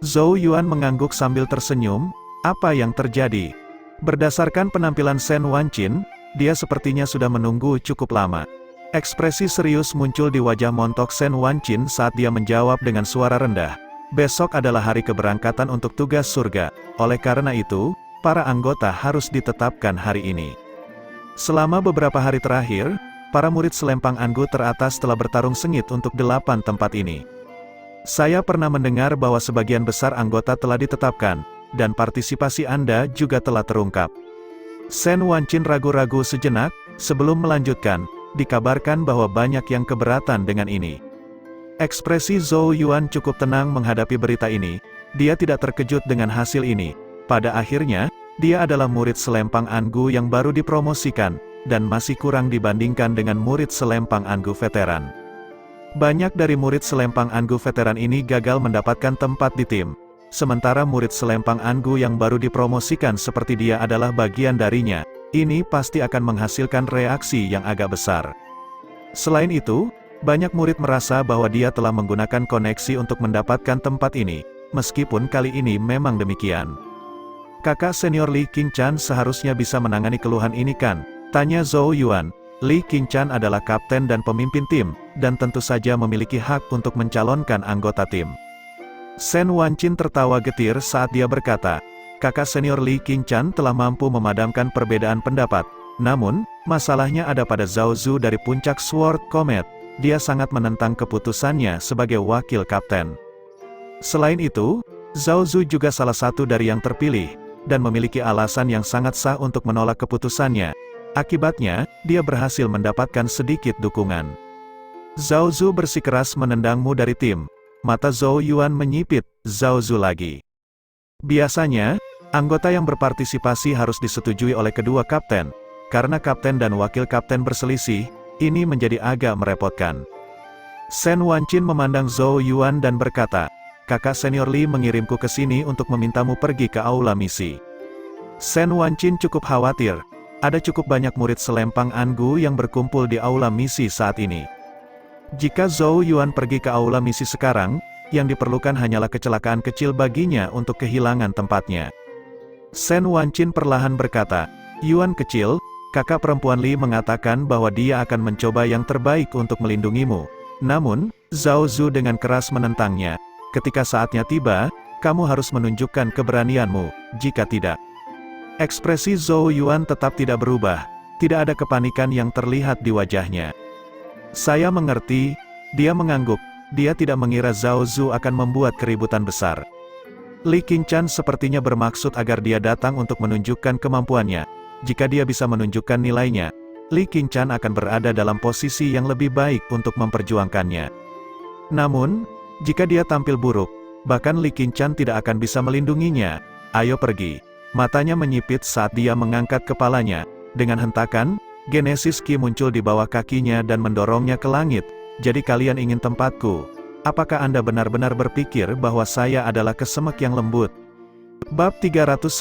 Zhou Yuan mengangguk sambil tersenyum. Apa yang terjadi? Berdasarkan penampilan Shen Wanqin, dia sepertinya sudah menunggu cukup lama. Ekspresi serius muncul di wajah montok Shen Wanqin saat dia menjawab dengan suara rendah. Besok adalah hari keberangkatan untuk tugas surga. Oleh karena itu, para anggota harus ditetapkan hari ini. Selama beberapa hari terakhir, para murid selempang anggu teratas telah bertarung sengit untuk 8 tempat ini. Saya pernah mendengar bahwa sebagian besar anggota telah ditetapkan, dan partisipasi Anda juga telah terungkap. Shen Wanqin ragu-ragu sejenak, sebelum melanjutkan. Dikabarkan bahwa banyak yang keberatan dengan ini. Ekspresi Zhou Yuan cukup tenang menghadapi berita ini. Dia tidak terkejut dengan hasil ini. Pada akhirnya, dia adalah murid selempang anggu yang baru dipromosikan, dan masih kurang dibandingkan dengan murid selempang anggu veteran. Banyak dari murid selempang anggu veteran ini gagal mendapatkan tempat di tim. sementara murid selempang Angu yang baru dipromosikan seperti dia adalah bagian darinya, ini pasti akan menghasilkan reaksi yang agak besar. Selain itu, banyak murid merasa bahwa dia telah menggunakan koneksi untuk mendapatkan tempat ini, meskipun kali ini memang demikian. Kakak senior Li Qingchan seharusnya bisa menangani keluhan ini kan? Tanya Zhou Yuan. Li Qingchan adalah kapten dan pemimpin tim, dan tentu saja memiliki hak untuk mencalonkan anggota tim. Shen Wanqin tertawa getir saat dia berkata, kakak senior Li Qingchan telah mampu memadamkan perbedaan pendapat. Namun, masalahnya ada pada Zhao Zu dari puncak Sword Comet. Dia sangat menentang keputusannya sebagai wakil kapten. Selain itu, Zhao Zu juga salah satu dari yang terpilih, dan memiliki alasan yang sangat sah untuk menolak keputusannya. Akibatnya, dia berhasil mendapatkan sedikit dukungan. Zhao Zu bersikeras menendangmu dari tim. Mata Zhou Yuan menyipit, Zhao Zu lagi. Biasanya, anggota yang berpartisipasi harus disetujui oleh kedua kapten. Karena kapten dan wakil kapten berselisih, ini menjadi agak merepotkan. Shen Wanqin memandang Zhou Yuan dan berkata, kakak senior Li mengirimku ke sini untuk memintamu pergi ke aula misi. Shen Wanqin cukup khawatir. Ada cukup banyak murid selempang Angu yang berkumpul di aula misi saat ini. Jika Zhou Yuan pergi ke aula misi sekarang, yang diperlukan hanyalah kecelakaan kecil baginya untuk kehilangan tempatnya. Shen Wanqin perlahan berkata, Yuan kecil, kakak perempuan Li mengatakan bahwa dia akan mencoba yang terbaik untuk melindungimu. Namun, Zhao Zu dengan keras menentangnya. Ketika saatnya tiba, kamu harus menunjukkan keberanianmu, jika tidak. Ekspresi Zhou Yuan tetap tidak berubah, tidak ada kepanikan yang terlihat di wajahnya. Saya mengerti, dia mengangguk, dia tidak mengira Zhao Zu akan membuat keributan besar. Li Qingchan sepertinya bermaksud agar dia datang untuk menunjukkan kemampuannya. Jika dia bisa menunjukkan nilainya, Li Qingchan akan berada dalam posisi yang lebih baik untuk memperjuangkannya. Namun, jika dia tampil buruk, bahkan Li Qingchan tidak akan bisa melindunginya. Ayo pergi. Matanya menyipit saat dia mengangkat kepalanya. Dengan hentakan, Genesis Ki muncul di bawah kakinya dan mendorongnya ke langit. Jadi kalian ingin tempatku? Apakah Anda benar-benar berpikir bahwa saya adalah kesemek yang lembut? Bab 395,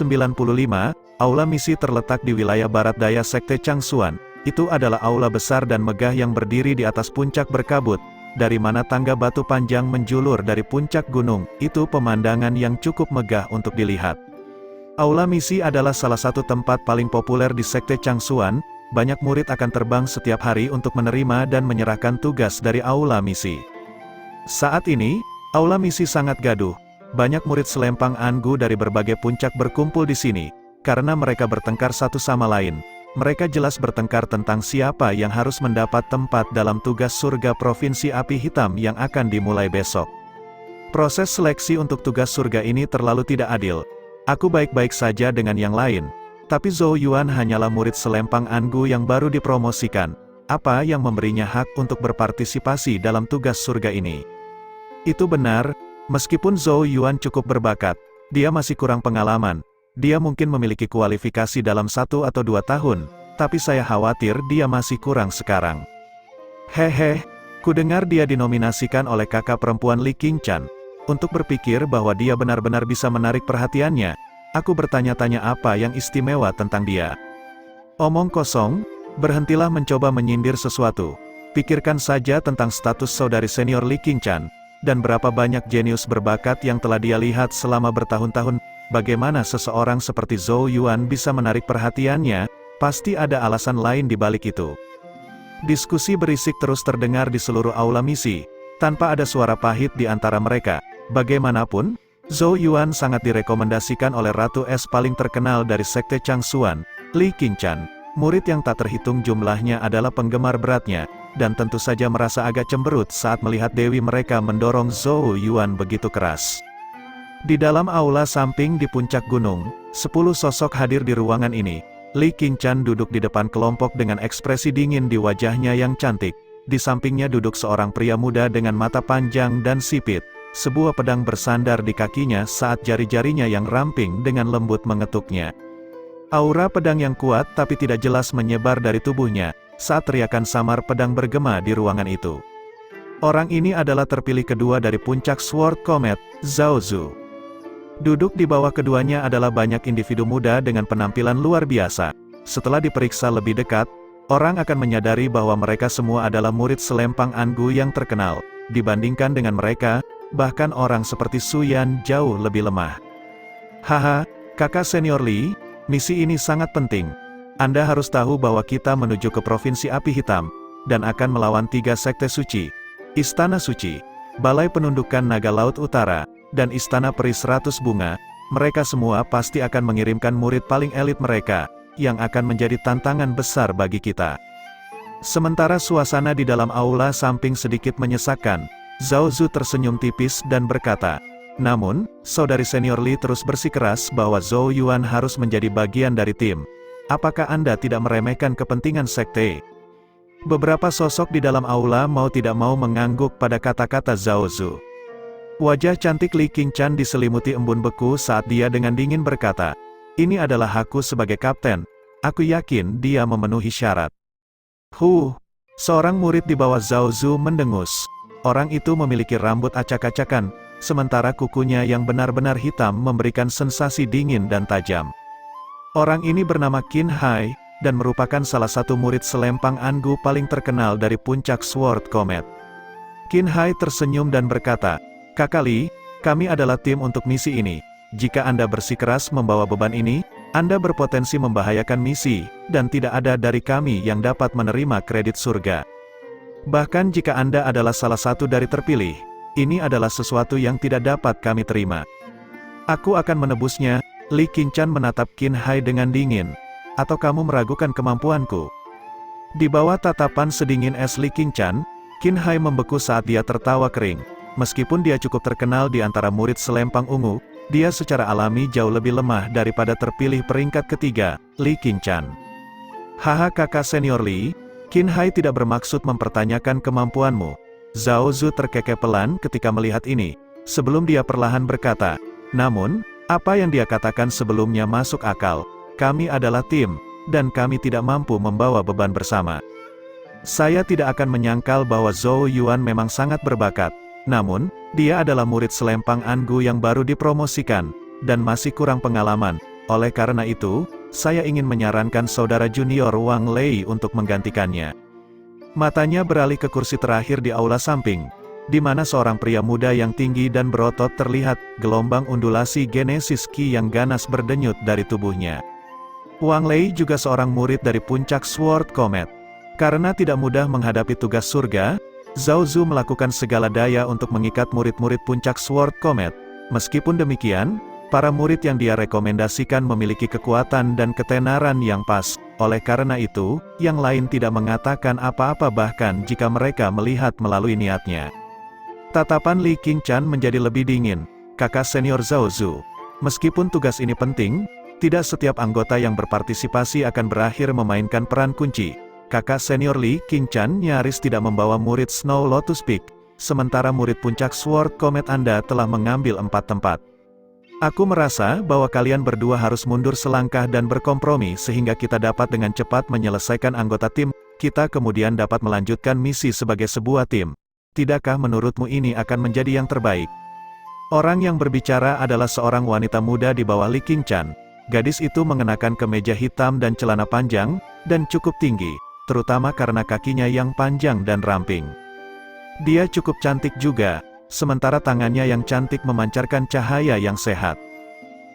Aula Misi terletak di wilayah barat daya Sekte Changsuan. Itu adalah aula besar dan megah yang berdiri di atas puncak berkabut, dari mana tangga batu panjang menjulur dari puncak gunung. Itu pemandangan yang cukup megah untuk dilihat. Aula Misi adalah salah satu tempat paling populer di Sekte Changsuan. Banyak murid akan terbang setiap hari untuk menerima dan menyerahkan tugas dari Aula Misi. Saat ini, Aula Misi sangat gaduh. Banyak murid selempang Angu dari berbagai puncak berkumpul di sini, karena mereka bertengkar satu sama lain. Mereka jelas bertengkar tentang siapa yang harus mendapat tempat dalam tugas surga Provinsi Api Hitam yang akan dimulai besok. Proses seleksi untuk tugas surga ini terlalu tidak adil. Aku baik-baik saja dengan yang lain, tapi Zhou Yuan hanyalah murid selempang Angu yang baru dipromosikan. Apa yang memberinya hak untuk berpartisipasi dalam tugas surga ini? Itu benar, meskipun Zhou Yuan cukup berbakat, dia masih kurang pengalaman. Dia mungkin memiliki kualifikasi dalam 1 atau 2 tahun, tapi saya khawatir dia masih kurang sekarang. Hehe, kudengar dia dinominasikan oleh kakak perempuan Li Qingchan. Untuk berpikir bahwa dia benar-benar bisa menarik perhatiannya, aku bertanya-tanya apa yang istimewa tentang dia. Omong kosong, berhentilah mencoba menyindir sesuatu. Pikirkan saja tentang status saudari senior Li Qingchan, dan berapa banyak jenius berbakat yang telah dia lihat selama bertahun-tahun. Bagaimana seseorang seperti Zhou Yuan bisa menarik perhatiannya? Pasti ada alasan lain di balik itu. Diskusi berisik terus terdengar di seluruh aula misi, tanpa ada suara pahit di antara mereka. Bagaimanapun, Zhou Yuan sangat direkomendasikan oleh Ratu Es paling terkenal dari Sekte Changsuan, Li Qingchan. Murid yang tak terhitung jumlahnya adalah penggemar beratnya, dan tentu saja merasa agak cemberut saat melihat dewi mereka mendorong Zhou Yuan begitu keras. Di dalam aula samping di puncak gunung, 10 sosok hadir di ruangan ini. Li Qingchan duduk di depan kelompok dengan ekspresi dingin di wajahnya yang cantik. Di sampingnya duduk seorang pria muda dengan mata panjang dan sipit. Sebuah pedang bersandar di kakinya saat jari-jarinya yang ramping dengan lembut mengetuknya. Aura pedang yang kuat tapi tidak jelas menyebar dari tubuhnya, saat teriakan samar pedang bergema di ruangan itu. Orang ini adalah terpilih kedua dari puncak Sword Comet, Zhao Zu. Duduk di bawah keduanya adalah banyak individu muda dengan penampilan luar biasa. Setelah diperiksa lebih dekat, orang akan menyadari bahwa mereka semua adalah murid selempang Angu yang terkenal. Dibandingkan dengan mereka, bahkan orang seperti Su Yan jauh lebih lemah. Haha, kakak senior Li, misi ini sangat penting. Anda harus tahu bahwa kita menuju ke Provinsi Api Hitam, dan akan melawan 3 sekte suci. Istana Suci, Balai Penundukan Naga Laut Utara, dan Istana Peri 100 Bunga. Mereka semua pasti akan mengirimkan murid paling elit mereka, yang akan menjadi tantangan besar bagi kita. Sementara suasana di dalam aula samping sedikit menyesakkan, Zhao Zu tersenyum tipis dan berkata, namun, saudari senior Li terus bersikeras bahwa Zhou Yuan harus menjadi bagian dari tim. Apakah Anda tidak meremehkan kepentingan sekte? Beberapa sosok di dalam aula mau tidak mau mengangguk pada kata-kata Zhao Zu. Wajah cantik Li Qingcan diselimuti embun beku saat dia dengan dingin berkata, ini adalah hakku sebagai kapten. Aku yakin dia memenuhi syarat. Seorang murid di bawah Zhao Zu mendengus. Orang itu memiliki rambut acak-acakan, sementara kukunya yang benar-benar hitam memberikan sensasi dingin dan tajam. Orang ini bernama Qin Hai, dan merupakan salah satu murid selempang Angu paling terkenal dari puncak Sword Comet. Qin Hai tersenyum dan berkata, Kakak Li, kami adalah tim untuk misi ini. Jika Anda bersikeras membawa beban ini, Anda berpotensi membahayakan misi, dan tidak ada dari kami yang dapat menerima kredit surga. Bahkan jika Anda adalah salah satu dari terpilih, ini adalah sesuatu yang tidak dapat kami terima. Aku akan menebusnya. Li Qingcan menatap Qin Hai dengan dingin. Atau kamu meragukan kemampuanku? Di bawah tatapan sedingin es Li Qingcan, Qin Hai membeku saat dia tertawa kering. Meskipun dia cukup terkenal di antara murid selempang ungu, dia secara alami jauh lebih lemah daripada terpilih peringkat ketiga, Li Qingcan. Haha kakak senior Li, Qin Hai tidak bermaksud mempertanyakan kemampuanmu. Zhao Zu terkekeh pelan ketika melihat ini, sebelum dia perlahan berkata, namun, apa yang dia katakan sebelumnya masuk akal. Kami adalah tim, dan kami tidak mampu membawa beban bersama. Saya tidak akan menyangkal bahwa Zhou Yuan memang sangat berbakat. Namun, dia adalah murid selempang Angu yang baru dipromosikan, dan masih kurang pengalaman. Oleh karena itu, saya ingin menyarankan saudara junior Wang Lei untuk menggantikannya. Matanya beralih ke kursi terakhir di aula samping, di mana seorang pria muda yang tinggi dan berotot terlihat, gelombang undulasi genesis Qi yang ganas berdenyut dari tubuhnya. Wang Lei juga seorang murid dari puncak Sword Comet. Karena tidak mudah menghadapi tugas surga, Zhao Zu melakukan segala daya untuk mengikat murid-murid puncak Sword Comet. Meskipun demikian, para murid yang dia rekomendasikan memiliki kekuatan dan ketenaran yang pas. Oleh karena itu, yang lain tidak mengatakan apa-apa bahkan jika mereka melihat melalui niatnya. Tatapan Li Qingcan menjadi lebih dingin. Kakak senior Zhao Zu, meskipun tugas ini penting, tidak setiap anggota yang berpartisipasi akan berakhir memainkan peran kunci. Kakak senior Li Qingcan nyaris tidak membawa murid Snow Lotus Peak, sementara murid puncak Sword Comet Anda telah mengambil 4 tempat. Aku merasa bahwa kalian berdua harus mundur selangkah dan berkompromi sehingga kita dapat dengan cepat menyelesaikan anggota tim, kita kemudian dapat melanjutkan misi sebagai sebuah tim. Tidakkah menurutmu ini akan menjadi yang terbaik? Orang yang berbicara adalah seorang wanita muda di bawah Li Qingcan. Gadis itu mengenakan kemeja hitam dan celana panjang, dan cukup tinggi, terutama karena kakinya yang panjang dan ramping. Dia cukup cantik juga, sementara tangannya yang cantik memancarkan cahaya yang sehat.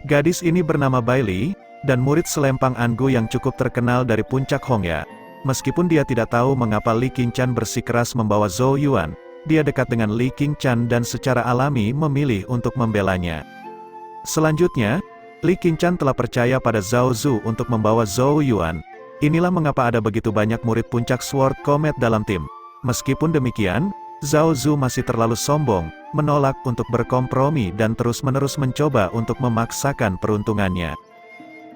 Gadis ini bernama Bai Li, dan murid selempang Angu yang cukup terkenal dari puncak Hongya. Meskipun dia tidak tahu mengapa Li Qingcan bersikeras membawa Zhou Yuan, dia dekat dengan Li Qingcan dan secara alami memilih untuk membelanya. Selanjutnya, Li Qingcan telah percaya pada Zhao Zu untuk membawa Zhou Yuan. Inilah mengapa ada begitu banyak murid puncak Sword Comet dalam tim. Meskipun demikian, Zhao Zu masih terlalu sombong, menolak untuk berkompromi dan terus-menerus mencoba untuk memaksakan peruntungannya.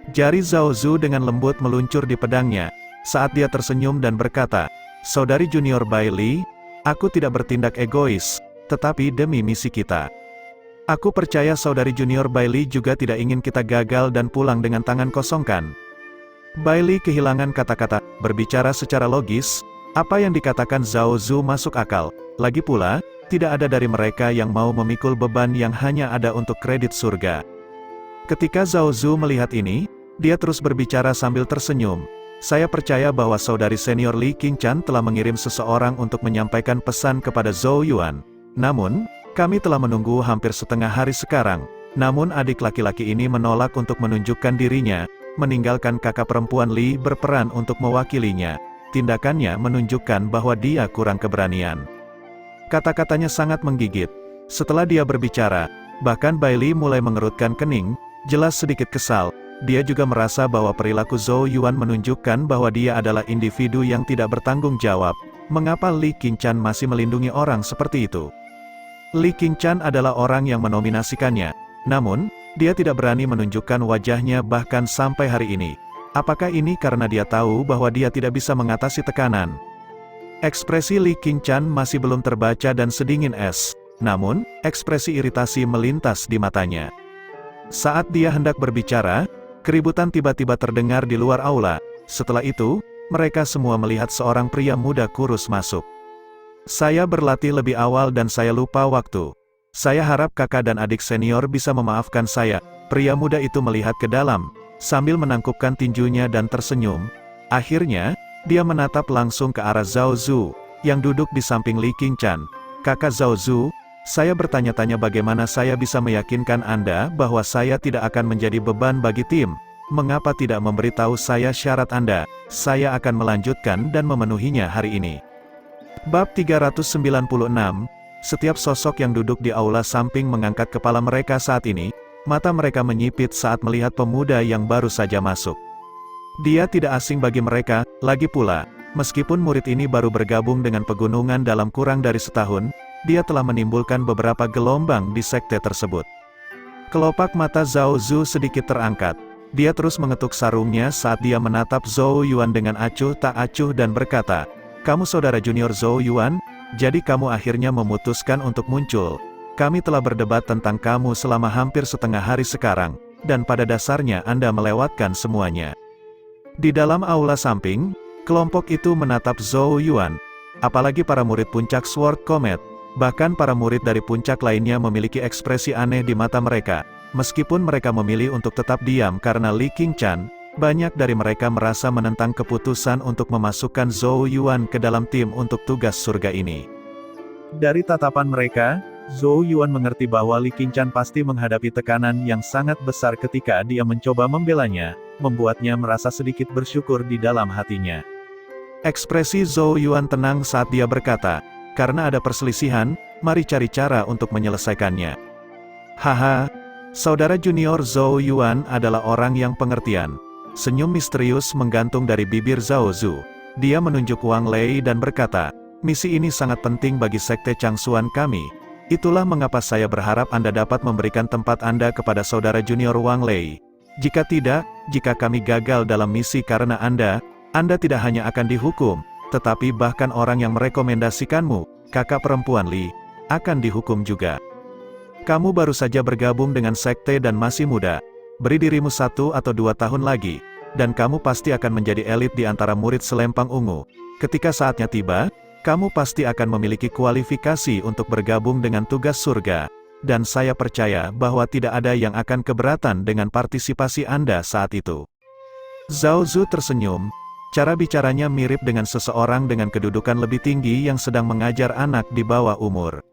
Jari Zhao Zu dengan lembut meluncur di pedangnya, saat dia tersenyum dan berkata, Saudari junior Bai Li, aku tidak bertindak egois, tetapi demi misi kita. Aku percaya saudari junior Bai Li juga tidak ingin kita gagal dan pulang dengan tangan kosong kan? Bai Li kehilangan kata-kata, berbicara secara logis, apa yang dikatakan Zhao Zu masuk akal. Lagi pula, tidak ada dari mereka yang mau memikul beban yang hanya ada untuk kredit surga. Ketika Zhao Zu melihat ini, dia terus berbicara sambil tersenyum. Saya percaya bahwa saudari senior Li Qingchan telah mengirim seseorang untuk menyampaikan pesan kepada Zhou Yuan. Namun, kami telah menunggu hampir setengah hari sekarang. Namun adik laki-laki ini menolak untuk menunjukkan dirinya, meninggalkan kakak perempuan Li berperan untuk mewakilinya. Tindakannya menunjukkan bahwa dia kurang keberanian. Kata-katanya sangat menggigit. Setelah dia berbicara, bahkan Bai Li mulai mengerutkan kening, jelas sedikit kesal. Dia juga merasa bahwa perilaku Zhou Yuan menunjukkan bahwa dia adalah individu yang tidak bertanggung jawab. Mengapa Li Qingchan masih melindungi orang seperti itu? Li Qingchan adalah orang yang menominasikannya. Namun, dia tidak berani menunjukkan wajahnya bahkan sampai hari ini. Apakah ini karena dia tahu bahwa dia tidak bisa mengatasi tekanan? Ekspresi Li Qingchan masih belum terbaca dan sedingin es. Namun, ekspresi iritasi melintas di matanya. Saat dia hendak berbicara, keributan tiba-tiba terdengar di luar aula. Setelah itu, mereka semua melihat seorang pria muda kurus masuk. Saya berlatih lebih awal dan saya lupa waktu. Saya harap kakak dan adik senior bisa memaafkan saya. Pria muda itu melihat ke dalam, sambil menangkupkan tinjunya dan tersenyum. Akhirnya, dia menatap langsung ke arah Zhao Zu, yang duduk di samping Li Qingchan. Kakak Zhao Zu, saya bertanya-tanya bagaimana saya bisa meyakinkan Anda bahwa saya tidak akan menjadi beban bagi tim. Mengapa tidak memberitahu saya syarat Anda? Saya akan melanjutkan dan memenuhinya hari ini. Bab 396, setiap sosok yang duduk di aula samping mengangkat kepala mereka saat ini, mata mereka menyipit saat melihat pemuda yang baru saja masuk. Dia tidak asing bagi mereka, lagi pula, meskipun murid ini baru bergabung dengan pegunungan dalam kurang dari setahun, dia telah menimbulkan beberapa gelombang di sekte tersebut. Kelopak mata Zhao Zu sedikit terangkat. Dia terus mengetuk sarungnya saat dia menatap Zhou Yuan dengan acuh tak acuh dan berkata, "Kamu saudara junior Zhou Yuan, jadi kamu akhirnya memutuskan untuk muncul. Kami telah berdebat tentang kamu selama hampir setengah hari sekarang, dan pada dasarnya Anda melewatkan semuanya." Di dalam aula samping, kelompok itu menatap Zhou Yuan. Apalagi para murid puncak Sword Comet, bahkan para murid dari puncak lainnya memiliki ekspresi aneh di mata mereka. Meskipun mereka memilih untuk tetap diam karena Li Qingchan, banyak dari mereka merasa menentang keputusan untuk memasukkan Zhou Yuan ke dalam tim untuk tugas surga ini. Dari tatapan mereka, Zhou Yuan mengerti bahwa Li Qingchan pasti menghadapi tekanan yang sangat besar ketika dia mencoba membelanya, membuatnya merasa sedikit bersyukur di dalam hatinya. Ekspresi Zhou Yuan tenang saat dia berkata, "Karena ada perselisihan, mari cari cara untuk menyelesaikannya." Haha, saudara junior Zhou Yuan adalah orang yang pengertian. Senyum misterius menggantung dari bibir Zhao Zu. Dia menunjuk Wang Lei dan berkata, "Misi ini sangat penting bagi sekte Changsuan kami. Itulah mengapa saya berharap Anda dapat memberikan tempat Anda kepada saudara junior Wang Lei. Jika tidak, jika kami gagal dalam misi karena Anda tidak hanya akan dihukum, tetapi bahkan orang yang merekomendasikanmu, kakak perempuan Li, akan dihukum juga. Kamu baru saja bergabung dengan sekte dan masih muda. Beri dirimu 1 atau 2 tahun lagi, dan kamu pasti akan menjadi elit di antara murid selempang ungu. Ketika saatnya tiba, kamu pasti akan memiliki kualifikasi untuk bergabung dengan tugas surga, dan saya percaya bahwa tidak ada yang akan keberatan dengan partisipasi Anda saat itu." Zhao Zu tersenyum. Cara bicaranya mirip dengan seseorang dengan kedudukan lebih tinggi yang sedang mengajar anak di bawah umur.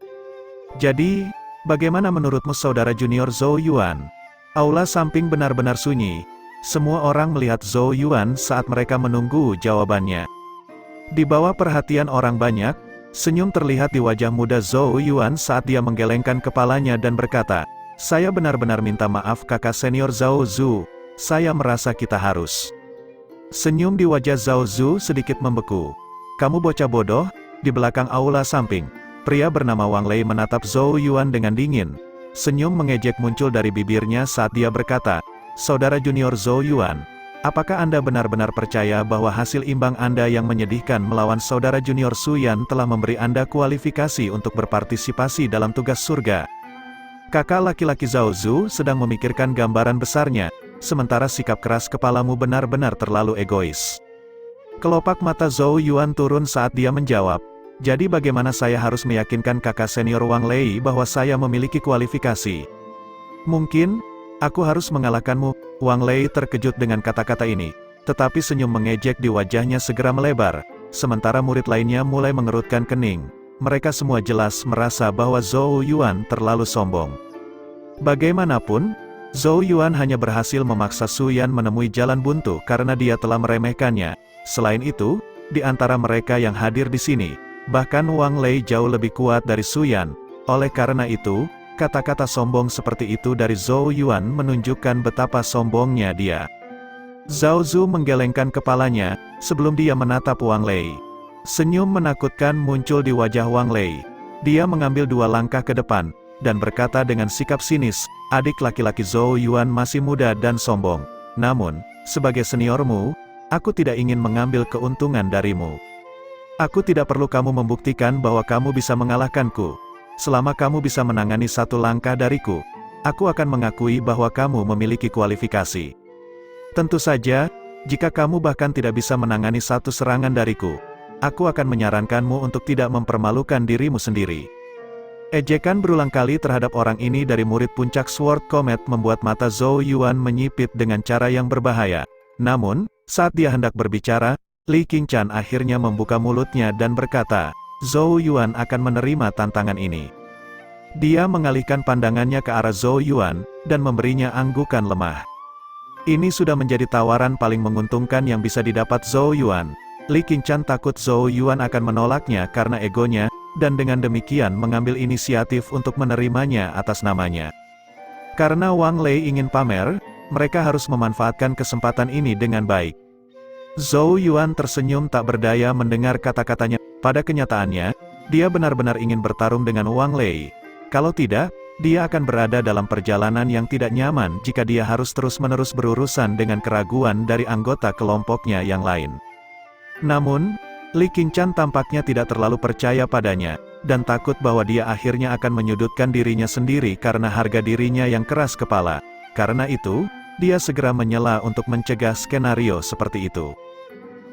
"Jadi, bagaimana menurutmu saudara junior Zhou Yuan?" Aula samping benar-benar sunyi. Semua orang melihat Zhou Yuan saat mereka menunggu jawabannya. Di bawah perhatian orang banyak, senyum terlihat di wajah muda Zhou Yuan saat dia menggelengkan kepalanya dan berkata, "Saya benar-benar minta maaf kakak senior Zhao Zu, saya merasa kita harus." Senyum di wajah Zhao Zu sedikit membeku. "Kamu bocah bodoh." Di belakang aula samping, pria bernama Wang Lei menatap Zhou Yuan dengan dingin. Senyum mengejek muncul dari bibirnya saat dia berkata, "Saudara junior Zhou Yuan, apakah Anda benar-benar percaya bahwa hasil imbang Anda yang menyedihkan melawan saudara junior Su Yan telah memberi Anda kualifikasi untuk berpartisipasi dalam tugas surga?" Kakak laki-laki Zhao Zu sedang memikirkan gambaran besarnya, sementara sikap keras kepalamu benar-benar terlalu egois. Kelopak mata Zhou Yuan turun saat dia menjawab, "Jadi bagaimana saya harus meyakinkan kakak senior Wang Lei bahwa saya memiliki kualifikasi? Mungkin, Aku harus mengalahkanmu. Wang Lei terkejut dengan kata-kata ini, tetapi senyum mengejek di wajahnya segera melebar, sementara murid lainnya mulai mengerutkan kening. Mereka semua jelas merasa bahwa Zhou Yuan terlalu sombong. Bagaimanapun, Zhou Yuan hanya berhasil memaksa Su Yan menemui jalan buntu karena dia telah meremehkannya. Selain itu, di antara mereka yang hadir di sini, bahkan Wang Lei jauh lebih kuat dari Su Yan. Oleh karena itu, kata-kata sombong seperti itu dari Zhou Yuan menunjukkan betapa sombongnya dia. Zhao Zu menggelengkan kepalanya, sebelum dia menatap Wang Lei. Senyum menakutkan muncul di wajah Wang Lei. Dia mengambil 2 langkah ke depan, dan berkata dengan sikap sinis, "Adik laki-laki Zhou Yuan masih muda dan sombong. Namun, sebagai seniormu, aku tidak ingin mengambil keuntungan darimu. Aku tidak perlu kamu membuktikan bahwa kamu bisa mengalahkanku. Selama kamu bisa menangani 1 langkah dariku, aku akan mengakui bahwa kamu memiliki kualifikasi. Tentu saja, jika kamu bahkan tidak bisa menangani 1 serangan dariku, aku akan menyarankanmu untuk tidak mempermalukan dirimu sendiri." Ejekan berulang kali terhadap orang ini dari murid puncak Sword Comet membuat mata Zhou Yuan menyipit dengan cara yang berbahaya. Namun, saat dia hendak berbicara, Li Qingcan akhirnya membuka mulutnya dan berkata, "Zhou Yuan akan menerima tantangan ini." Dia mengalihkan pandangannya ke arah Zhou Yuan, dan memberinya anggukan lemah. Ini sudah menjadi tawaran paling menguntungkan yang bisa didapat Zhou Yuan. Li Qingcan takut Zhou Yuan akan menolaknya karena egonya, dan dengan demikian mengambil inisiatif untuk menerimanya atas namanya. Karena Wang Lei ingin pamer, mereka harus memanfaatkan kesempatan ini dengan baik. Zhou Yuan tersenyum tak berdaya mendengar kata-katanya. Pada kenyataannya, dia benar-benar ingin bertarung dengan Wang Lei. Kalau tidak, dia akan berada dalam perjalanan yang tidak nyaman jika dia harus terus-menerus berurusan dengan keraguan dari anggota kelompoknya yang lain. Namun, Li Qingcan tampaknya tidak terlalu percaya padanya, dan takut bahwa dia akhirnya akan menyudutkan dirinya sendiri karena harga dirinya yang keras kepala. Karena itu, dia segera menyela untuk mencegah skenario seperti itu.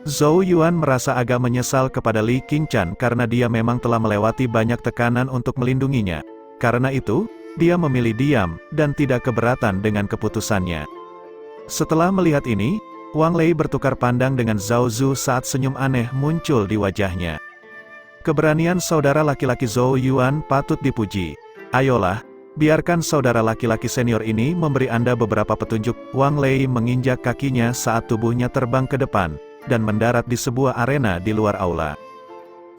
Zhou Yuan merasa agak menyesal kepada Li Qingcan karena dia memang telah melewati banyak tekanan untuk melindunginya. Karena itu, dia memilih diam, dan tidak keberatan dengan keputusannya. Setelah melihat ini, Wang Lei bertukar pandang dengan Zhao Zu saat senyum aneh muncul di wajahnya. Keberanian saudara laki-laki Zhou Yuan patut dipuji. Ayolah, biarkan saudara laki-laki senior ini memberi Anda beberapa petunjuk. Wang Lei menginjak kakinya saat tubuhnya terbang ke depan, dan mendarat di sebuah arena di luar aula.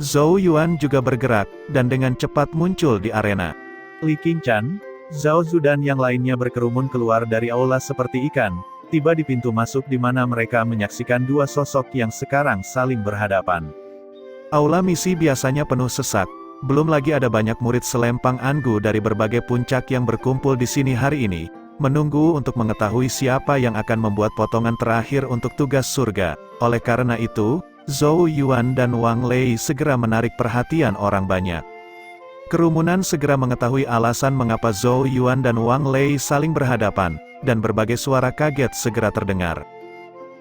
Zhou Yuan juga bergerak, dan dengan cepat muncul di arena. Li Qingcan, Zhao Zu dan yang lainnya berkerumun keluar dari aula seperti ikan, tiba di pintu masuk di mana mereka menyaksikan 2 sosok yang sekarang saling berhadapan. Aula misi biasanya penuh sesak, belum lagi ada banyak murid selempang Angu dari berbagai puncak yang berkumpul di sini hari ini, menunggu untuk mengetahui siapa yang akan membuat potongan terakhir untuk tugas surga. Oleh karena itu, Zhou Yuan dan Wang Lei segera menarik perhatian orang banyak. Kerumunan segera mengetahui alasan mengapa Zhou Yuan dan Wang Lei saling berhadapan, dan berbagai suara kaget segera terdengar.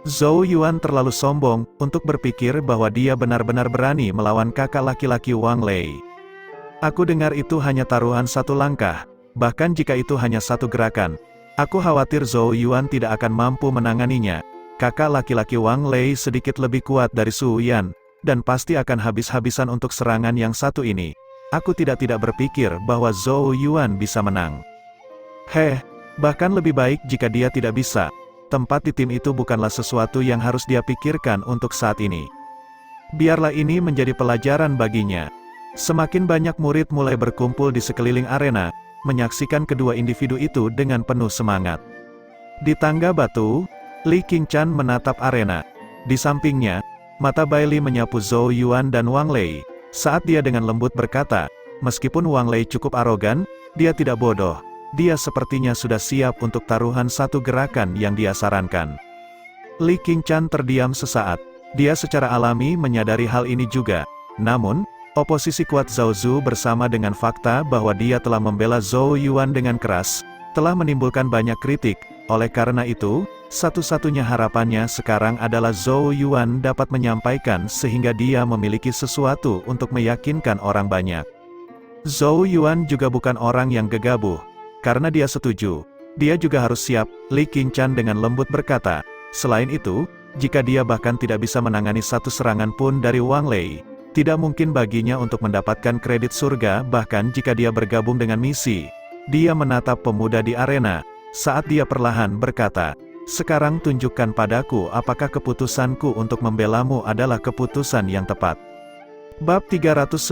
Zhou Yuan terlalu sombong untuk berpikir bahwa dia benar-benar berani melawan kakak laki-laki Wang Lei. Aku dengar itu hanya taruhan 1 langkah, bahkan jika itu hanya 1 gerakan. Aku khawatir Zhou Yuan tidak akan mampu menanganinya. Kakak laki-laki Wang Lei sedikit lebih kuat dari Su Yan, dan pasti akan habis-habisan untuk serangan yang satu ini. Aku tidak berpikir bahwa Zhou Yuan bisa menang. Bahkan lebih baik jika dia tidak bisa. Tempat di tim itu bukanlah sesuatu yang harus dia pikirkan untuk saat ini. Biarlah ini menjadi pelajaran baginya. Semakin banyak murid mulai berkumpul di sekeliling arena, menyaksikan kedua individu itu dengan penuh semangat. Di tangga batu, Li Qingcan menatap arena. Di sampingnya, mata Bailey menyapu Zhou Yuan dan Wang Lei. Saat dia dengan lembut berkata, meskipun Wang Lei cukup arogan, dia tidak bodoh. Dia sepertinya sudah siap untuk taruhan 1 gerakan yang dia sarankan. Li Qingcan terdiam sesaat. Dia secara alami menyadari hal ini juga. Namun, oposisi kuat Zhao Zu bersama dengan fakta bahwa dia telah membela Zhou Yuan dengan keras, telah menimbulkan banyak kritik. Oleh karena itu, satu-satunya harapannya sekarang adalah Zhou Yuan dapat menyampaikan sehingga dia memiliki sesuatu untuk meyakinkan orang banyak. Zhou Yuan juga bukan orang yang gegabah. Karena dia setuju, Dia juga harus siap, Li Qingshan dengan lembut berkata. Selain itu, jika dia bahkan tidak bisa menangani satu serangan pun dari Wang Lei, tidak mungkin baginya untuk mendapatkan kredit surga bahkan jika dia bergabung dengan misi. Dia menatap pemuda di arena, saat dia perlahan berkata, sekarang tunjukkan padaku apakah keputusanku untuk membelamu adalah keputusan yang tepat. Bab 397,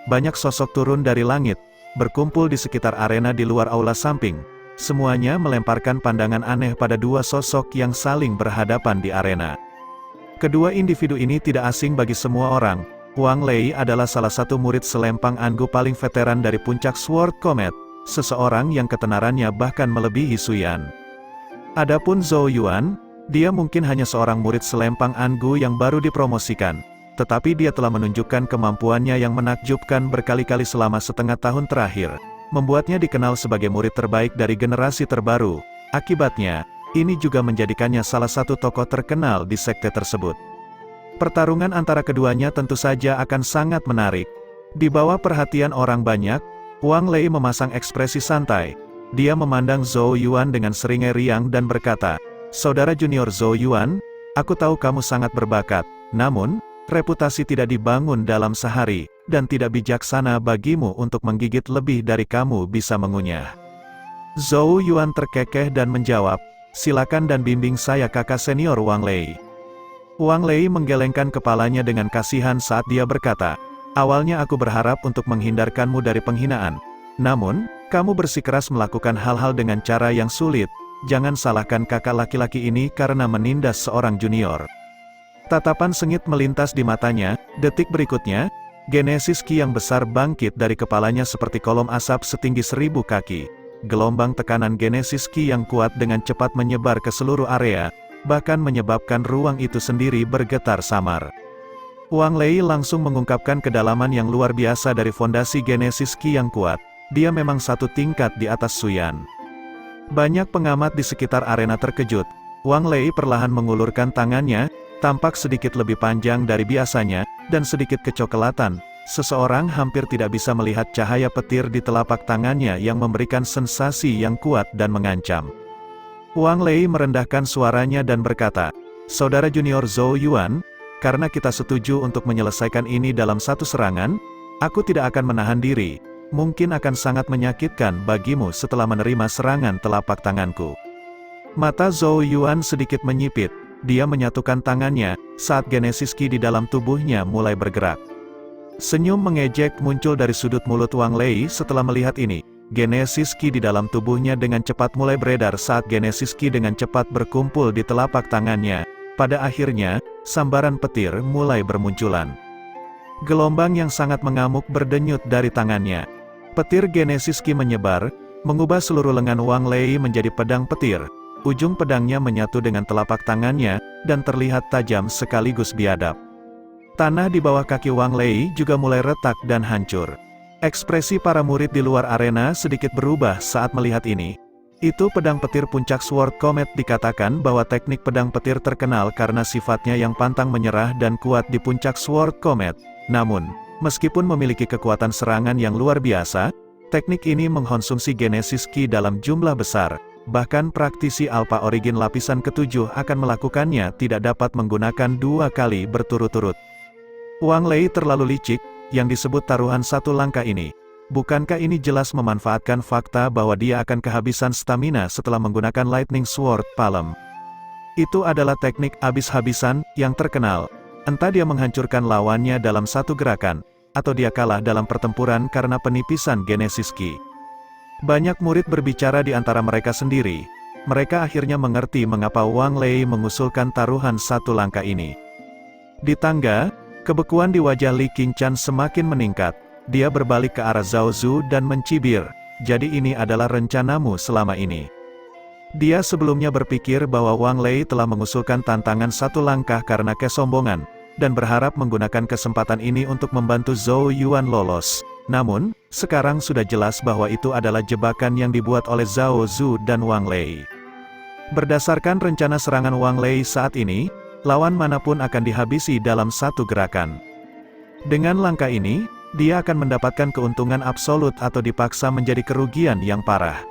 banyak sosok turun dari langit, berkumpul di sekitar arena di luar aula samping. Semuanya melemparkan pandangan aneh pada dua sosok yang saling berhadapan di arena. Kedua individu ini tidak asing bagi semua orang. Wang Lei adalah salah satu murid selempang anggu paling veteran dari puncak Sword Comet, seseorang yang ketenarannya bahkan melebihi Suyan. Adapun Zhou Yuan, dia mungkin hanya seorang murid selempang anggu yang baru dipromosikan, tetapi dia telah menunjukkan kemampuannya yang menakjubkan berkali-kali selama setengah tahun terakhir, membuatnya dikenal sebagai murid terbaik dari generasi terbaru. Akibatnya, ini juga menjadikannya salah satu tokoh terkenal di sekte tersebut. Pertarungan antara keduanya tentu saja akan sangat menarik. Di bawah perhatian orang banyak, Wang Lei memasang ekspresi santai. Dia memandang Zhou Yuan dengan seringai riang dan berkata, Saudara junior Zhou Yuan, aku tahu kamu sangat berbakat, namun, reputasi tidak dibangun dalam sehari, dan tidak bijaksana bagimu untuk menggigit lebih dari kamu bisa mengunyah. Zhou Yuan terkekeh dan menjawab, silakan dan bimbing saya kakak senior Wang Lei. Wang Lei menggelengkan kepalanya dengan kasihan saat dia berkata, awalnya aku berharap untuk menghindarkanmu dari penghinaan. Namun, kamu bersikeras melakukan hal-hal dengan cara yang sulit, jangan salahkan kakak laki-laki ini karena menindas seorang junior. Tatapan sengit melintas di matanya, detik berikutnya, Genesis Ki yang besar bangkit dari kepalanya seperti kolom asap setinggi 1000 kaki. Gelombang tekanan Genesis Ki yang kuat dengan cepat menyebar ke seluruh area, bahkan menyebabkan ruang itu sendiri bergetar samar. Wang Lei langsung mengungkapkan kedalaman yang luar biasa dari fondasi Genesis Ki yang kuat. Dia memang satu tingkat di atas Suyan. Banyak pengamat di sekitar arena terkejut. Wang Lei perlahan mengulurkan tangannya, tampak sedikit lebih panjang dari biasanya, dan sedikit kecoklatan. Seseorang hampir tidak bisa melihat cahaya petir di telapak tangannya yang memberikan sensasi yang kuat dan mengancam. Wang Lei merendahkan suaranya dan berkata, Saudara junior Zhou Yuan, karena kita setuju untuk menyelesaikan ini dalam satu serangan, aku tidak akan menahan diri. Mungkin akan sangat menyakitkan bagimu setelah menerima serangan telapak tanganku. Mata Zhou Yuan sedikit menyipit. Dia menyatukan tangannya, saat Genesis Ki di dalam tubuhnya mulai bergerak. Senyum mengejek muncul dari sudut mulut Wang Lei setelah melihat ini. Genesis Ki di dalam tubuhnya dengan cepat mulai beredar saat Genesis Ki dengan cepat berkumpul di telapak tangannya. Pada akhirnya, sambaran petir mulai bermunculan. Gelombang yang sangat mengamuk berdenyut dari tangannya. Petir Genesis Ki menyebar, mengubah seluruh lengan Wang Lei menjadi pedang petir. Ujung pedangnya menyatu dengan telapak tangannya, dan terlihat tajam sekaligus biadab. Tanah di bawah kaki Wang Lei juga mulai retak dan hancur. Ekspresi para murid di luar arena sedikit berubah saat melihat ini. Itu pedang petir puncak Sword Comet dikatakan bahwa teknik pedang petir terkenal karena sifatnya yang pantang menyerah dan kuat di puncak Sword Comet. Namun, meskipun memiliki kekuatan serangan yang luar biasa, teknik ini mengkonsumsi Genesis Ki dalam jumlah besar. Bahkan praktisi Alpha Origin lapisan ke-7 akan melakukannya tidak dapat menggunakan 2 kali berturut-turut. Wang Lei terlalu licik, yang disebut taruhan satu langkah ini. Bukankah ini jelas memanfaatkan fakta bahwa dia akan kehabisan stamina setelah menggunakan Lightning Sword Palm? Itu adalah teknik habis-habisan yang terkenal. Entah dia menghancurkan lawannya dalam satu gerakan, atau dia kalah dalam pertempuran karena penipisan Genesis Ki. Banyak murid berbicara di antara mereka sendiri. Mereka akhirnya mengerti mengapa Wang Lei mengusulkan taruhan satu langkah ini. Di tangga, kebekuan di wajah Li Qingshan semakin meningkat. Dia berbalik ke arah Zhao Zu dan mencibir. Jadi ini adalah rencanamu selama ini. Dia sebelumnya berpikir bahwa Wang Lei telah mengusulkan tantangan satu langkah karena kesombongan, dan berharap menggunakan kesempatan ini untuk membantu Zhou Yuan lolos. Namun, sekarang sudah jelas bahwa itu adalah jebakan yang dibuat oleh Zhao Zu dan Wang Lei. Berdasarkan rencana serangan Wang Lei saat ini, lawan manapun akan dihabisi dalam satu gerakan. Dengan langkah ini, dia akan mendapatkan keuntungan absolut atau dipaksa menjadi kerugian yang parah.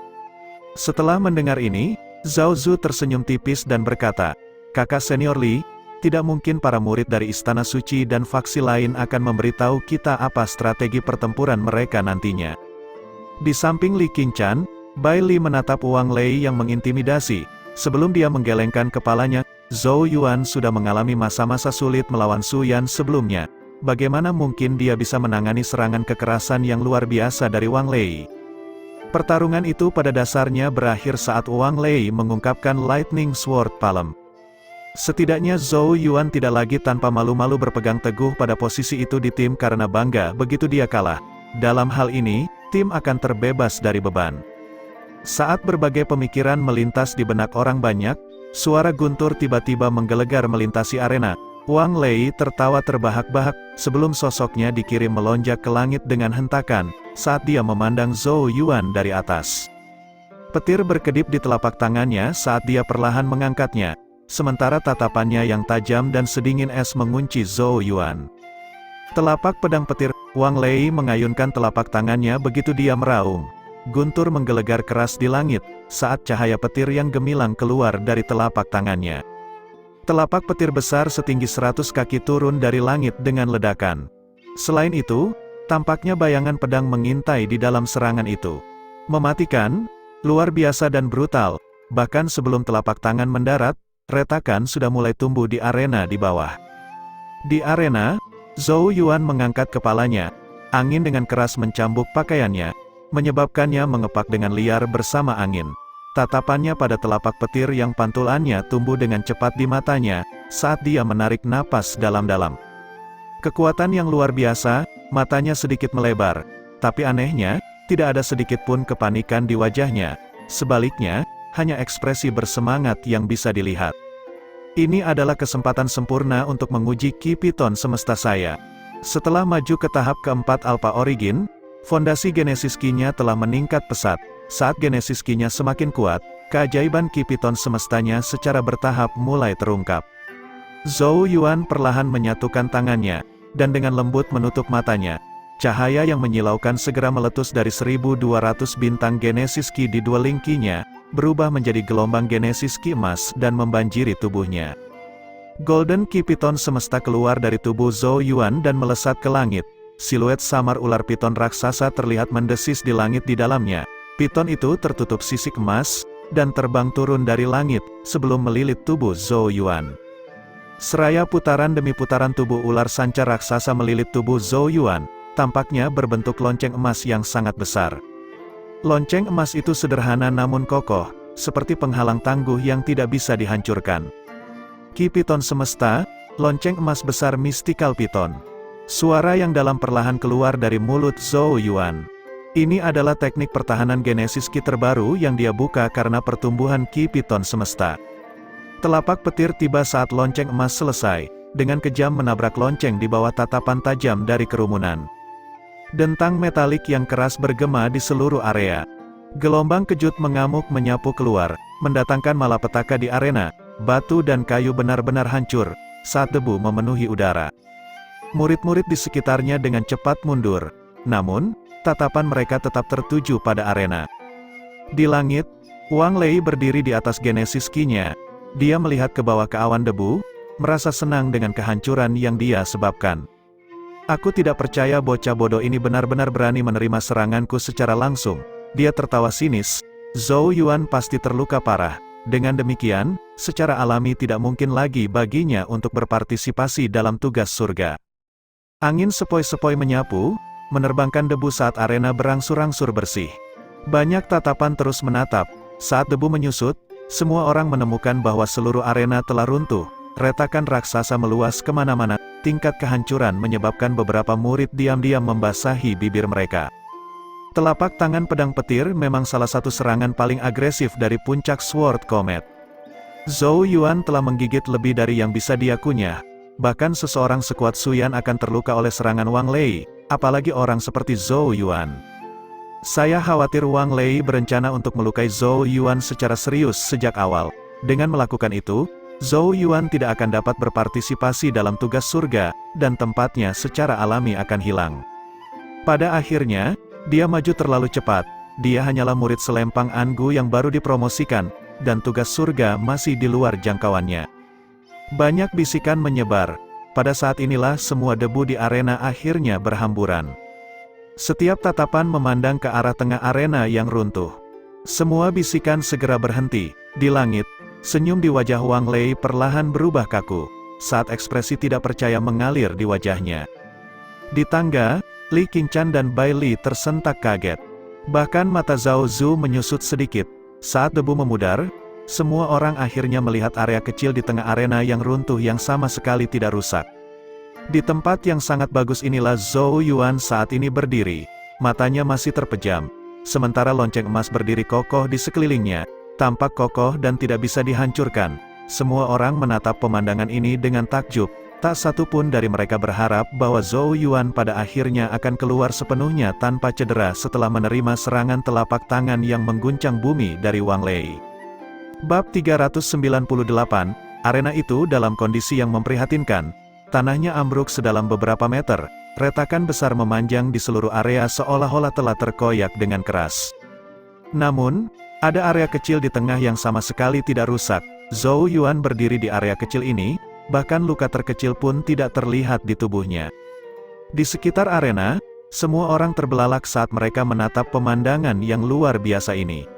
Setelah mendengar ini, Zhao Zu tersenyum tipis dan berkata, "Kakak senior Li, tidak mungkin para murid dari Istana Suci dan faksi lain akan memberitahu kita apa strategi pertempuran mereka nantinya." Di samping Li Qingshan, Bai Li menatap Wang Lei yang mengintimidasi. Sebelum dia menggelengkan kepalanya, Zhou Yuan sudah mengalami masa-masa sulit melawan Su Yan sebelumnya. Bagaimana mungkin dia bisa menangani serangan kekerasan yang luar biasa dari Wang Lei? Pertarungan itu pada dasarnya berakhir saat Wang Lei mengungkapkan Lightning Sword Palm. Setidaknya Zhou Yuan tidak lagi tanpa malu-malu berpegang teguh pada posisi itu di tim karena bangga begitu dia kalah. Dalam hal ini, tim akan terbebas dari beban. Saat berbagai pemikiran melintas di benak orang banyak, suara guntur tiba-tiba menggelegar melintasi arena. Wang Lei tertawa terbahak-bahak, sebelum sosoknya dikirim melonjak ke langit dengan hentakan, saat dia memandang Zhou Yuan dari atas. Petir berkedip di telapak tangannya saat dia perlahan mengangkatnya, sementara tatapannya yang tajam dan sedingin es mengunci Zhou Yuan. Telapak pedang petir, Wang Lei mengayunkan telapak tangannya begitu dia meraung. Guntur menggelegar keras di langit, saat cahaya petir yang gemilang keluar dari telapak tangannya. Telapak petir besar setinggi 100 kaki turun dari langit dengan ledakan. Selain itu, tampaknya bayangan pedang mengintai di dalam serangan itu. Mematikan, luar biasa dan brutal, bahkan sebelum telapak tangan mendarat, retakan sudah mulai tumbuh di arena di bawah. Di arena, Zhou Yuan mengangkat kepalanya, angin dengan keras mencambuk pakaiannya, menyebabkannya mengepak dengan liar bersama angin. Tatapannya pada telapak petir yang pantulannya tumbuh dengan cepat di matanya, saat dia menarik napas dalam-dalam. Kekuatan yang luar biasa, matanya sedikit melebar, tapi anehnya, tidak ada sedikit pun kepanikan di wajahnya. Sebaliknya, hanya ekspresi bersemangat yang bisa dilihat. Ini adalah kesempatan sempurna untuk menguji Ki Piton semesta saya. Setelah maju ke tahap keempat Alpha Origin, fondasi Genesis Ki-nya telah meningkat pesat. Saat Genesis Ki-nya semakin kuat, keajaiban Ki Piton semestanya secara bertahap mulai terungkap. Zhou Yuan perlahan menyatukan tangannya, dan dengan lembut menutup matanya. Cahaya yang menyilaukan segera meletus dari 1200 bintang Genesis Ki di dua lingkinya, berubah menjadi gelombang Genesis Ki emas dan membanjiri tubuhnya. Golden Ki Piton semesta keluar dari tubuh Zhou Yuan dan melesat ke langit. Siluet samar ular piton raksasa terlihat mendesis di langit di dalamnya. Piton itu tertutup sisik emas, dan terbang turun dari langit, sebelum melilit tubuh Zhou Yuan. Seraya putaran demi putaran tubuh ular sanca raksasa melilit tubuh Zhou Yuan, tampaknya berbentuk lonceng emas yang sangat besar. Lonceng emas itu sederhana namun kokoh, seperti penghalang tangguh yang tidak bisa dihancurkan. Ki Piton semesta, lonceng emas besar Mystical Piton. Suara yang dalam perlahan keluar dari mulut Zhou Yuan. Ini adalah teknik pertahanan Genesis Ki terbaru yang dia buka karena pertumbuhan Ki Piton semesta. Telapak petir tiba saat lonceng emas selesai, dengan kejam menabrak lonceng di bawah tatapan tajam dari kerumunan. Dentang metalik yang keras bergema di seluruh area. Gelombang kejut mengamuk menyapu keluar, mendatangkan malapetaka di arena. Batu dan kayu benar-benar hancur, saat debu memenuhi udara. Murid-murid di sekitarnya dengan cepat mundur. Namun, tatapan mereka tetap tertuju pada arena. Di langit, Wang Lei berdiri di atas Genesis Ki-nya. Dia melihat ke bawah ke awan debu, merasa senang dengan kehancuran yang dia sebabkan. Aku tidak percaya bocah bodoh ini benar-benar berani menerima seranganku secara langsung. Dia tertawa sinis. Zhou Yuan pasti terluka parah. Dengan demikian, secara alami tidak mungkin lagi baginya untuk berpartisipasi dalam tugas surga. Angin sepoi-sepoi menyapu, menerbangkan debu saat arena berangsur-angsur bersih. Banyak tatapan terus menatap. Saat debu menyusut, semua orang menemukan bahwa seluruh arena telah runtuh. Retakan raksasa meluas kemana-mana. Tingkat kehancuran menyebabkan beberapa murid diam-diam membasahi bibir mereka. Telapak tangan pedang petir memang salah satu serangan paling agresif dari puncak Sword Comet. Zhou Yuan telah menggigit lebih dari yang bisa dia kunyah. Bahkan seseorang sekuat Su Yan akan terluka oleh serangan Wang Lei, apalagi orang seperti Zhou Yuan. Saya khawatir Wang Lei berencana untuk melukai Zhou Yuan secara serius sejak awal. Dengan melakukan itu, Zhou Yuan tidak akan dapat berpartisipasi dalam tugas surga, dan tempatnya secara alami akan hilang. Pada akhirnya, dia maju terlalu cepat, dia hanyalah murid selempang Angu yang baru dipromosikan, dan tugas surga masih di luar jangkauannya. Banyak bisikan menyebar. Pada saat inilah semua debu di arena akhirnya berhamburan. Setiap tatapan memandang ke arah tengah arena yang runtuh. Semua bisikan segera berhenti. Di langit, senyum di wajah Wang Lei perlahan berubah kaku, saat ekspresi tidak percaya mengalir di wajahnya. Di tangga, Li Qingshan dan Bai Li tersentak kaget. Bahkan mata Zhao Zu menyusut sedikit. Saat debu memudar, semua orang akhirnya melihat area kecil di tengah arena yang runtuh yang sama sekali tidak rusak. Di tempat yang sangat bagus inilah Zhou Yuan saat ini berdiri. Matanya masih terpejam. Sementara lonceng emas berdiri kokoh di sekelilingnya, tampak kokoh dan tidak bisa dihancurkan. Semua orang menatap pemandangan ini dengan takjub. Tak satu pun dari mereka berharap bahwa Zhou Yuan pada akhirnya akan keluar sepenuhnya tanpa cedera setelah menerima serangan telapak tangan yang mengguncang bumi dari Wang Lei. Bab 398, arena itu dalam kondisi yang memprihatinkan. Tanahnya ambruk sedalam beberapa meter, retakan besar memanjang di seluruh area seolah-olah telah terkoyak dengan keras. Namun, ada area kecil di tengah yang sama sekali tidak rusak. Zhou Yuan berdiri di area kecil ini, bahkan luka terkecil pun tidak terlihat di tubuhnya. Di sekitar arena, semua orang terbelalak saat mereka menatap pemandangan yang luar biasa ini.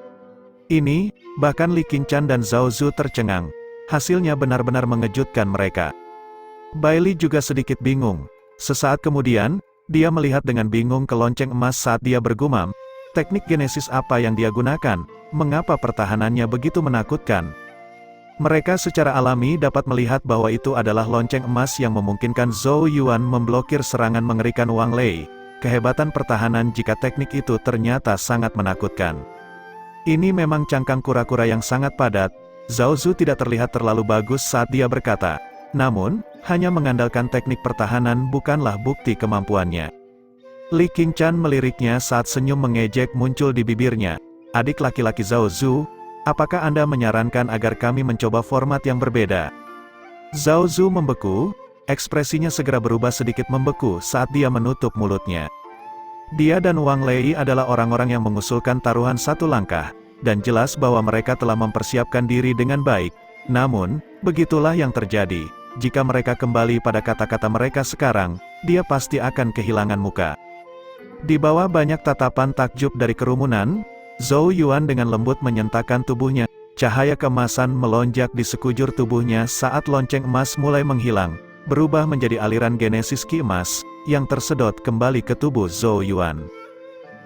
Ini, bahkan Li Qingshan dan Zhao Zu tercengang. Hasilnya benar-benar mengejutkan mereka. Bai Li juga sedikit bingung. Sesaat kemudian, dia melihat dengan bingung ke lonceng emas saat dia bergumam, teknik genesis apa yang dia gunakan, mengapa pertahanannya begitu menakutkan. Mereka secara alami dapat melihat bahwa itu adalah lonceng emas yang memungkinkan Zhou Yuan memblokir serangan mengerikan Wang Lei. Kehebatan pertahanan jika teknik itu ternyata sangat menakutkan. Ini memang cangkang kura-kura yang sangat padat. Zhao Zu tidak terlihat terlalu bagus saat dia berkata. Namun, hanya mengandalkan teknik pertahanan bukanlah bukti kemampuannya. Li Qingshan meliriknya saat senyum mengejek muncul di bibirnya. Adik laki-laki Zhao Zu, apakah Anda menyarankan agar kami mencoba format yang berbeda? Zhao Zu membeku, ekspresinya segera berubah sedikit membeku saat dia menutup mulutnya. Dia dan Wang Lei adalah orang-orang yang mengusulkan taruhan satu langkah, dan jelas bahwa mereka telah mempersiapkan diri dengan baik. Namun, begitulah yang terjadi. Jika mereka kembali pada kata-kata mereka sekarang, dia pasti akan kehilangan muka. Di bawah banyak tatapan takjub dari kerumunan, Zhou Yuan dengan lembut menyentakkan tubuhnya. Cahaya keemasan melonjak di sekujur tubuhnya saat lonceng emas mulai menghilang, berubah menjadi aliran genesis ki emas, yang tersedot kembali ke tubuh Zhou Yuan.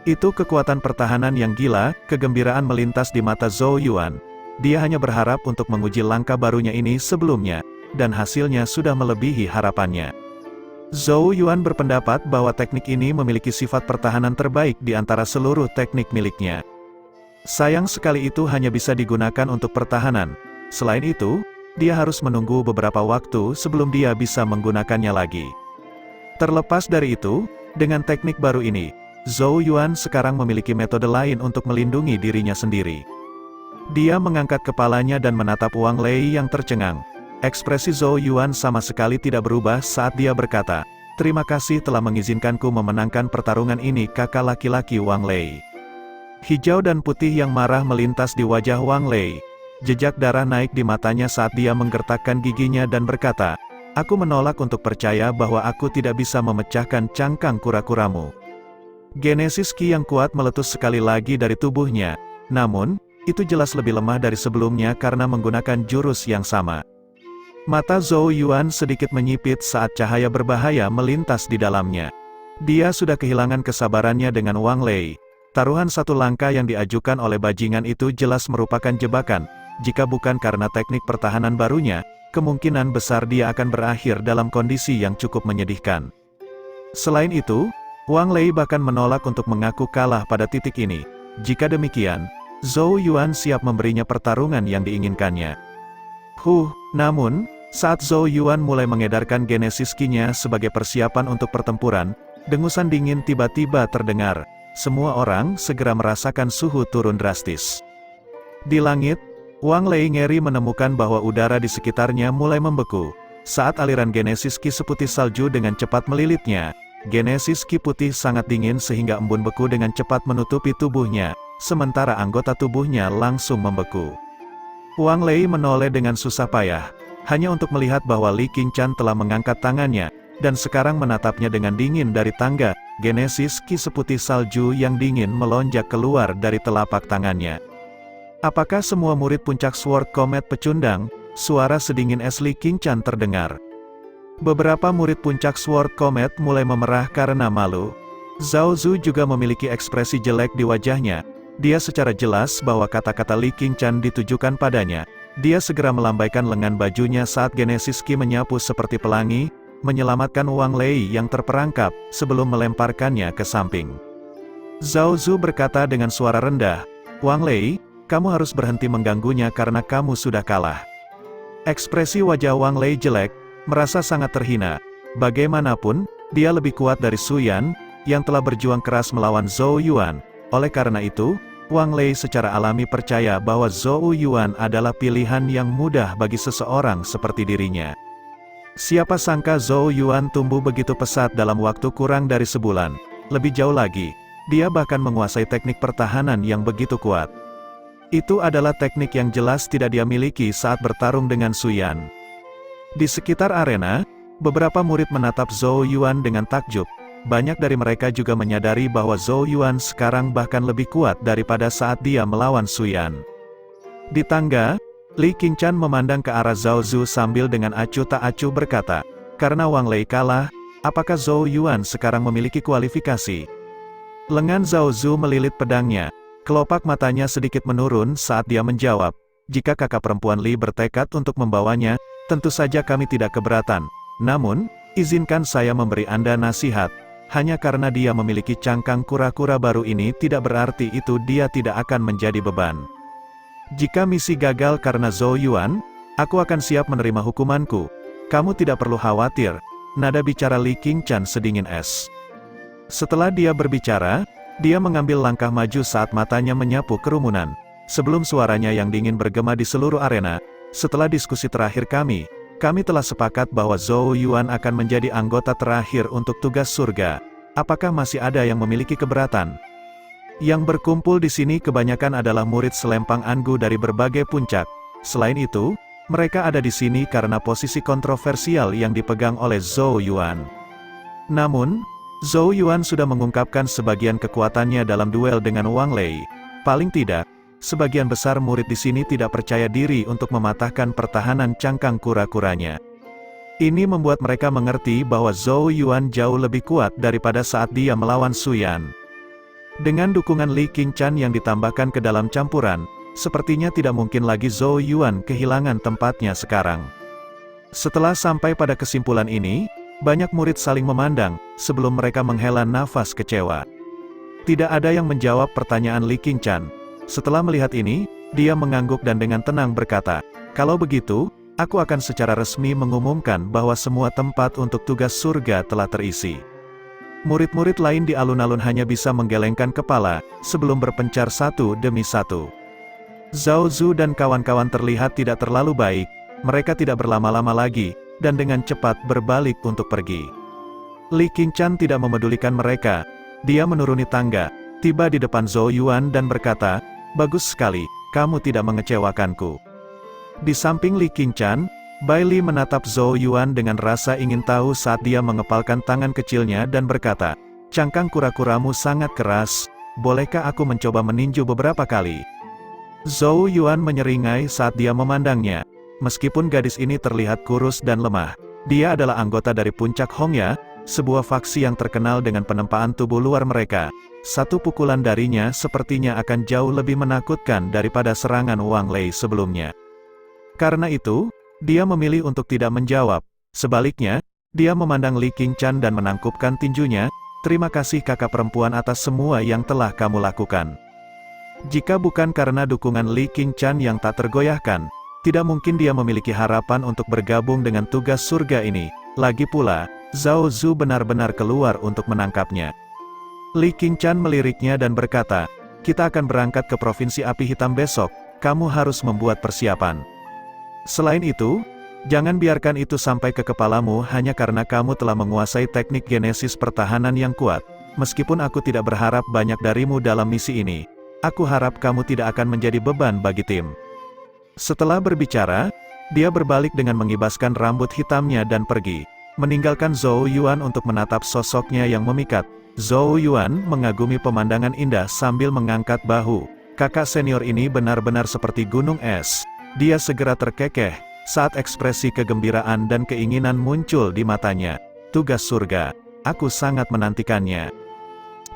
Itu kekuatan pertahanan yang gila, kegembiraan melintas di mata Zhou Yuan. Dia hanya berharap untuk menguji langkah barunya ini sebelumnya, dan hasilnya sudah melebihi harapannya. Zhou Yuan berpendapat bahwa teknik ini memiliki sifat pertahanan terbaik di antara seluruh teknik miliknya. Sayang sekali itu hanya bisa digunakan untuk pertahanan. Selain itu, dia harus menunggu beberapa waktu sebelum dia bisa menggunakannya lagi. Terlepas dari itu, dengan teknik baru ini, Zhou Yuan sekarang memiliki metode lain untuk melindungi dirinya sendiri. Dia mengangkat kepalanya dan menatap Wang Lei yang tercengang. Ekspresi Zhou Yuan sama sekali tidak berubah saat dia berkata, "Terima kasih telah mengizinkanku memenangkan pertarungan ini, kakak laki-laki Wang Lei." Hijau dan putih yang marah melintas di wajah Wang Lei. Jejak darah naik di matanya saat dia menggertakkan giginya dan berkata, "Aku menolak untuk percaya bahwa aku tidak bisa memecahkan cangkang kura-kuramu." Genesis Ki yang kuat meletus sekali lagi dari tubuhnya. Namun, itu jelas lebih lemah dari sebelumnya karena menggunakan jurus yang sama. Mata Zhou Yuan sedikit menyipit saat cahaya berbahaya melintas di dalamnya. Dia sudah kehilangan kesabarannya dengan Wang Lei. Taruhan satu langkah yang diajukan oleh bajingan itu jelas merupakan jebakan. Jika bukan karena teknik pertahanan barunya, kemungkinan besar dia akan berakhir dalam kondisi yang cukup menyedihkan. Selain itu, Wang Lei bahkan menolak untuk mengaku kalah pada titik ini. Jika demikian, Zhou Yuan siap memberinya pertarungan yang diinginkannya. Namun, saat Zhou Yuan mulai mengedarkan genesis ki-nya sebagai persiapan untuk pertempuran, dengusan dingin tiba-tiba terdengar. Semua orang segera merasakan suhu turun drastis. Di langit, Wang Lei ngeri menemukan bahwa udara di sekitarnya mulai membeku. Saat aliran genesis ki seputih salju dengan cepat melilitnya, genesis ki putih sangat dingin sehingga embun beku dengan cepat menutupi tubuhnya. sementara anggota tubuhnya langsung membeku. Wang Lei menoleh dengan susah payah, hanya untuk melihat bahwa Li Qingshan telah mengangkat tangannya, dan sekarang menatapnya dengan dingin dari tangga. Genesis Ki seputih salju yang dingin melonjak keluar dari telapak tangannya. Apakah semua murid puncak Sword Comet pecundang? Suara sedingin es Li Qingshan terdengar. Beberapa murid puncak Sword Comet mulai memerah karena malu. Zhao Zu juga memiliki ekspresi jelek di wajahnya. Dia secara jelas bahwa kata-kata Li Qingshan ditujukan padanya. Dia segera melambaikan lengan bajunya saat Genesis Ki menyapu seperti pelangi, menyelamatkan Wang Lei yang terperangkap, sebelum melemparkannya ke samping. Zhao Zu berkata dengan suara rendah, "Wang Lei, kamu harus berhenti mengganggunya karena kamu sudah kalah." Ekspresi wajah Wang Lei jelek, merasa sangat terhina. Bagaimanapun, dia lebih kuat dari Su Yan, yang telah berjuang keras melawan Zhou Yuan. Oleh karena itu, Wang Lei secara alami percaya bahwa Zhou Yuan adalah pilihan yang mudah bagi seseorang seperti dirinya. Siapa sangka Zhou Yuan tumbuh begitu pesat dalam waktu kurang dari sebulan. Lebih jauh lagi, dia bahkan menguasai teknik pertahanan yang begitu kuat. Itu adalah teknik yang jelas tidak dia miliki saat bertarung dengan Su Yan. Di sekitar arena, beberapa murid menatap Zhou Yuan dengan takjub. Banyak dari mereka juga menyadari bahwa Zhou Yuan sekarang bahkan lebih kuat daripada saat dia melawan Su Yan. Di tangga, Li Qingshan memandang ke arah Zhao Zu sambil dengan acuh tak acuh berkata, "Karena Wang Lei kalah, apakah Zhou Yuan sekarang memiliki kualifikasi?" Lengan Zhao Zu melilit pedangnya. Kelopak matanya sedikit menurun saat dia menjawab, "Jika kakak perempuan Li bertekad untuk membawanya, tentu saja kami tidak keberatan. Namun, izinkan saya memberi Anda nasihat. Hanya karena dia memiliki cangkang kura-kura baru ini tidak berarti itu dia tidak akan menjadi beban. Jika misi gagal karena Zhou Yuan, aku akan siap menerima hukumanku. Kamu tidak perlu khawatir." Nada bicara Li Qingshan sedingin es. Setelah dia berbicara, dia mengambil langkah maju saat matanya menyapu kerumunan. Sebelum suaranya yang dingin bergema di seluruh arena, "Setelah diskusi terakhir kami telah sepakat bahwa Zhou Yuan akan menjadi anggota terakhir untuk tugas surga. Apakah masih ada yang memiliki keberatan?" Yang berkumpul di sini kebanyakan adalah murid selempang Angu dari berbagai puncak. Selain itu, mereka ada di sini karena posisi kontroversial yang dipegang oleh Zhou Yuan. Namun, Zhou Yuan sudah mengungkapkan sebagian kekuatannya dalam duel dengan Wang Lei. Paling tidak, sebagian besar murid di sini tidak percaya diri untuk mematahkan pertahanan cangkang kura-kuranya. Ini membuat mereka mengerti bahwa Zhou Yuan jauh lebih kuat daripada saat dia melawan Su Yan. Dengan dukungan Li Qingshan yang ditambahkan ke dalam campuran, sepertinya tidak mungkin lagi Zhou Yuan kehilangan tempatnya sekarang. Setelah sampai pada kesimpulan ini, banyak murid saling memandang, sebelum mereka menghela nafas kecewa. Tidak ada yang menjawab pertanyaan Li Qingshan. Setelah melihat ini, dia mengangguk dan dengan tenang berkata, "Kalau begitu, aku akan secara resmi mengumumkan bahwa semua tempat untuk tugas surga telah terisi." Murid-murid lain di alun-alun hanya bisa menggelengkan kepala, sebelum berpencar satu demi satu. Zhao Zu dan kawan-kawan terlihat tidak terlalu baik, mereka tidak berlama-lama lagi, dan dengan cepat berbalik untuk pergi. Li Qingshan tidak memedulikan mereka. Dia menuruni tangga, tiba di depan Zhou Yuan dan berkata, "Bagus sekali, kamu tidak mengecewakanku." Di samping Li Qingshan, Bai Li menatap Zhou Yuan dengan rasa ingin tahu saat dia mengepalkan tangan kecilnya dan berkata, "Cangkang kura-kuramu sangat keras, bolehkah aku mencoba meninju beberapa kali?" Zhou Yuan menyeringai saat dia memandangnya. Meskipun gadis ini terlihat kurus dan lemah, dia adalah anggota dari puncak Hongya, sebuah faksi yang terkenal dengan penempaan tubuh luar mereka. Satu pukulan darinya sepertinya akan jauh lebih menakutkan daripada serangan Wang Lei sebelumnya. Karena itu, dia memilih untuk tidak menjawab. Sebaliknya, dia memandang Li Qingshan dan menangkupkan tinjunya, "Terima kasih kakak perempuan atas semua yang telah kamu lakukan. Jika bukan karena dukungan Li Qingshan yang tak tergoyahkan, tidak mungkin dia memiliki harapan untuk bergabung dengan tugas surga ini. Lagi pula, Zhao Zu benar-benar keluar untuk menangkapnya." Li Qingshan meliriknya dan berkata, "Kita akan berangkat ke Provinsi Api Hitam besok, kamu harus membuat persiapan. Selain itu, jangan biarkan itu sampai ke kepalamu hanya karena kamu telah menguasai teknik genesis pertahanan yang kuat. Meskipun aku tidak berharap banyak darimu dalam misi ini, Aku harap kamu tidak akan menjadi beban bagi tim. Setelah berbicara, dia berbalik dengan mengibaskan rambut hitamnya dan pergi, meninggalkan Zhou Yuan untuk menatap sosoknya yang memikat. Zhou Yuan mengagumi pemandangan indah sambil mengangkat bahu. Kakak senior ini benar-benar seperti gunung es. Dia segera terkekeh saat ekspresi kegembiraan dan keinginan muncul di matanya. Tugas surga. Aku sangat menantikannya.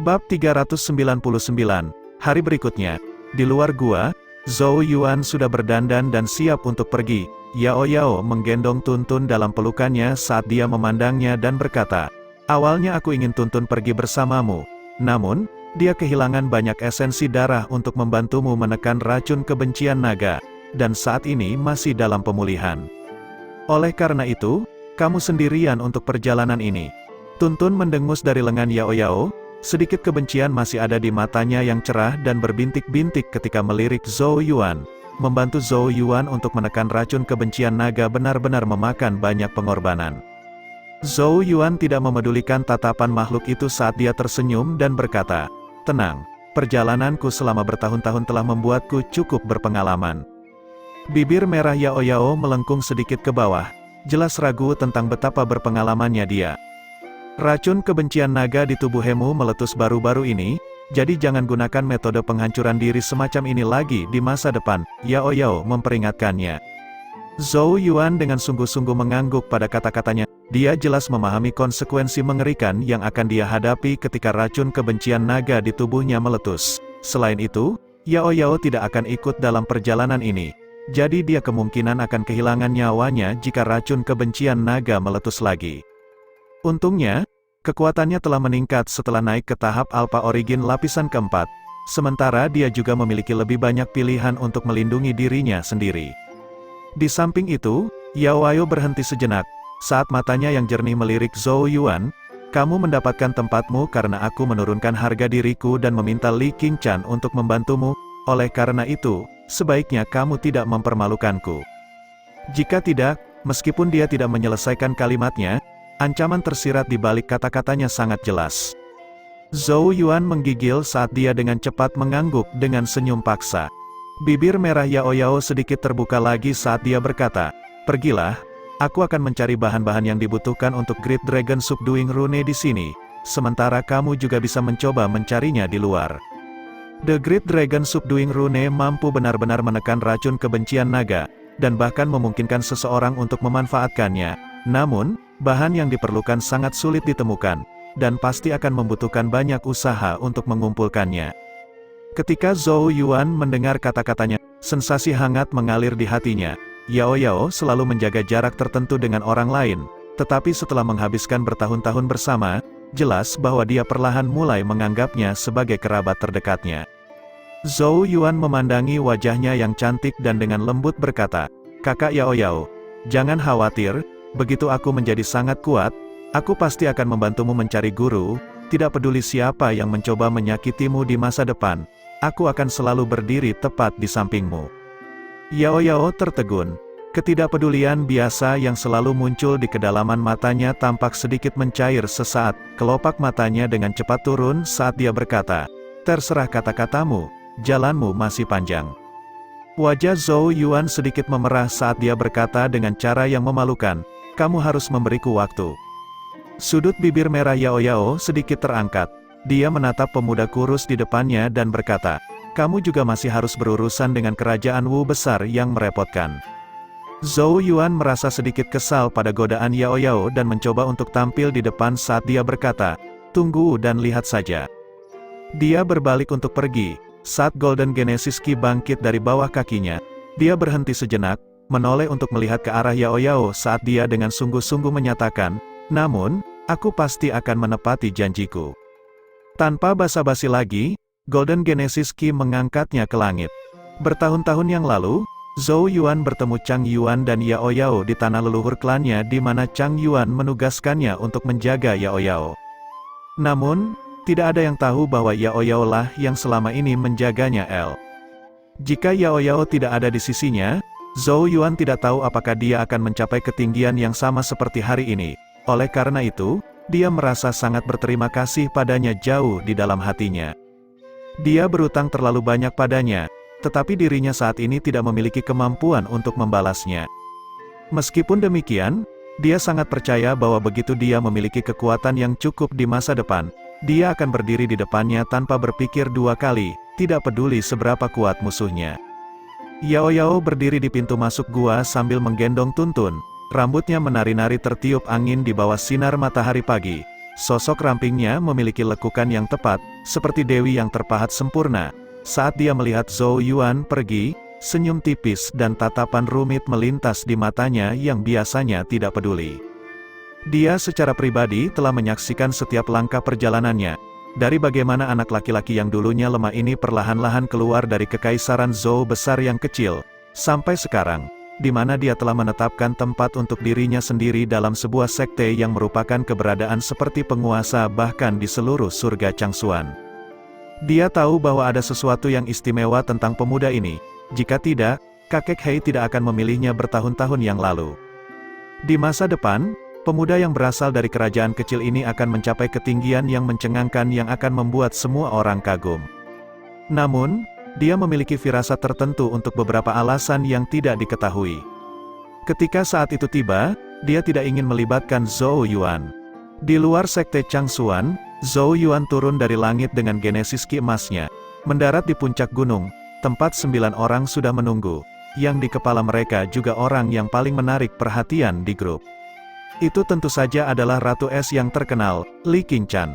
Bab 399. Hari berikutnya, di luar gua, Zhou Yuan sudah berdandan dan siap untuk pergi. Yao Yao menggendong Tuntun dalam pelukannya saat dia memandangnya dan berkata, "Awalnya aku ingin Tuntun pergi bersamamu. Namun, dia kehilangan banyak esensi darah untuk membantumu menekan racun kebencian naga, dan saat ini masih dalam pemulihan. Oleh karena itu, kamu sendirian untuk perjalanan ini." Tuntun mendengus dari lengan Yao Yao. Sedikit kebencian masih ada di matanya yang cerah dan berbintik-bintik ketika melirik Zhou Yuan. Membantu Zhou Yuan untuk menekan racun kebencian naga benar-benar memakan banyak pengorbanan. Zhou Yuan tidak memedulikan tatapan makhluk itu saat dia tersenyum dan berkata, "Tenang, perjalananku selama bertahun-tahun telah membuatku cukup berpengalaman." Bibir merah Yao Yao melengkung sedikit ke bawah, jelas ragu tentang betapa berpengalamannya dia. Racun kebencian naga di tubuh Hemu meletus baru-baru ini, jadi jangan gunakan metode penghancuran diri semacam ini lagi di masa depan, Yao Yao memperingatkannya. Zhou Yuan dengan sungguh-sungguh mengangguk pada kata-katanya. Dia jelas memahami konsekuensi mengerikan yang akan dia hadapi ketika racun kebencian naga di tubuhnya meletus. Selain itu, Yao Yao tidak akan ikut dalam perjalanan ini. Jadi dia kemungkinan akan kehilangan nyawanya jika racun kebencian naga meletus lagi. Untungnya, kekuatannya telah meningkat setelah naik ke tahap Alpha Origin lapisan keempat. Sementara dia juga memiliki lebih banyak pilihan untuk melindungi dirinya sendiri. Di samping itu, Yao Yao berhenti sejenak, saat matanya yang jernih melirik Zhou Yuan. "Kamu mendapatkan tempatmu karena aku menurunkan harga diriku dan meminta Li Qingchan untuk membantumu. Oleh karena itu, sebaiknya kamu tidak mempermalukanku." Jika tidak, meskipun dia tidak menyelesaikan kalimatnya, ancaman tersirat di balik kata-katanya sangat jelas. Zhou Yuan menggigil saat dia dengan cepat mengangguk dengan senyum paksa. Bibir merah Yao Yao sedikit terbuka lagi saat dia berkata, "Pergilah, aku akan mencari bahan-bahan yang dibutuhkan untuk Great Dragon Subduing Rune di sini, sementara kamu juga bisa mencoba mencarinya di luar." The Great Dragon Subduing Rune mampu benar-benar menekan racun kebencian naga, dan bahkan memungkinkan seseorang untuk memanfaatkannya. Namun, bahan yang diperlukan sangat sulit ditemukan, dan pasti akan membutuhkan banyak usaha untuk mengumpulkannya. Ketika Zhou Yuan mendengar kata-katanya, sensasi hangat mengalir di hatinya. Yao Yao selalu menjaga jarak tertentu dengan orang lain, tetapi setelah menghabiskan bertahun-tahun bersama, jelas bahwa dia perlahan mulai menganggapnya sebagai kerabat terdekatnya. Zhou Yuan memandangi wajahnya yang cantik dan dengan lembut berkata, "Kakak Yao Yao, jangan khawatir. Begitu aku menjadi sangat kuat, aku pasti akan membantumu mencari guru. Tidak peduli siapa yang mencoba menyakitimu di masa depan, aku akan selalu berdiri tepat di sampingmu." Yao Yao tertegun. Ketidakpedulian biasa yang selalu muncul di kedalaman matanya tampak sedikit mencair sesaat. Kelopak matanya dengan cepat turun saat dia berkata, "Terserah kata-katamu, jalanmu masih panjang." Wajah Zhou Yuan sedikit memerah saat dia berkata dengan cara yang memalukan, "Kamu harus memberiku waktu." Sudut bibir merah Yao Yao sedikit terangkat. Dia menatap pemuda kurus di depannya dan berkata, "Kamu juga masih harus berurusan dengan kerajaan Wu besar yang merepotkan." Zhou Yuan merasa sedikit kesal pada godaan Yao Yao dan mencoba untuk tampil di depan saat dia berkata, "Tunggu dan lihat saja." Dia berbalik untuk pergi. Saat Golden Genesis Ki bangkit dari bawah kakinya, dia berhenti sejenak, menoleh untuk melihat ke arah Yao Yao saat dia dengan sungguh-sungguh menyatakan, "Namun, aku pasti akan menepati janjiku." Tanpa basa-basi lagi, Golden Genesis Ki mengangkatnya ke langit. Bertahun-tahun yang lalu, Zhou Yuan bertemu Chang Yuan dan Yao Yao di tanah leluhur klannya di mana Chang Yuan menugaskannya untuk menjaga Yao Yao. Namun, tidak ada yang tahu bahwa Yao Yao lah yang selama ini menjaganya. Jika Yao Yao tidak ada di sisinya, Zhou Yuan tidak tahu apakah dia akan mencapai ketinggian yang sama seperti hari ini. Oleh karena itu, dia merasa sangat berterima kasih padanya jauh di dalam hatinya. Dia berutang terlalu banyak padanya, tetapi dirinya saat ini tidak memiliki kemampuan untuk membalasnya. Meskipun demikian, dia sangat percaya bahwa begitu dia memiliki kekuatan yang cukup di masa depan, dia akan berdiri di depannya tanpa berpikir dua kali, tidak peduli seberapa kuat musuhnya. Yao Yao berdiri di pintu masuk gua sambil menggendong Tuntun, rambutnya menari-nari tertiup angin di bawah sinar matahari pagi. Sosok rampingnya memiliki lekukan yang tepat, seperti dewi yang terpahat sempurna. Saat dia melihat Zhou Yuan pergi, senyum tipis dan tatapan rumit melintas di matanya yang biasanya tidak peduli. Dia secara pribadi telah menyaksikan setiap langkah perjalanannya, dari bagaimana anak laki-laki yang dulunya lemah ini perlahan-lahan keluar dari kekaisaran Zhou besar yang kecil, sampai sekarang, di mana dia telah menetapkan tempat untuk dirinya sendiri dalam sebuah sekte yang merupakan keberadaan seperti penguasa bahkan di seluruh surga Changsuan. Dia tahu bahwa ada sesuatu yang istimewa tentang pemuda ini, jika tidak, kakek Hei tidak akan memilihnya bertahun-tahun yang lalu. Di masa depan, pemuda yang berasal dari kerajaan kecil ini akan mencapai ketinggian yang mencengangkan yang akan membuat semua orang kagum. Namun, dia memiliki firasat tertentu untuk beberapa alasan yang tidak diketahui. Ketika saat itu tiba, dia tidak ingin melibatkan Zhou Yuan. Di luar sekte Changsuan, Zhou Yuan turun dari langit dengan genesis ki emasnya, mendarat di puncak gunung, tempat 9 orang sudah menunggu, yang di kepala mereka juga orang yang paling menarik perhatian di grup. Itu tentu saja adalah Ratu Es yang terkenal, Li Qingshan.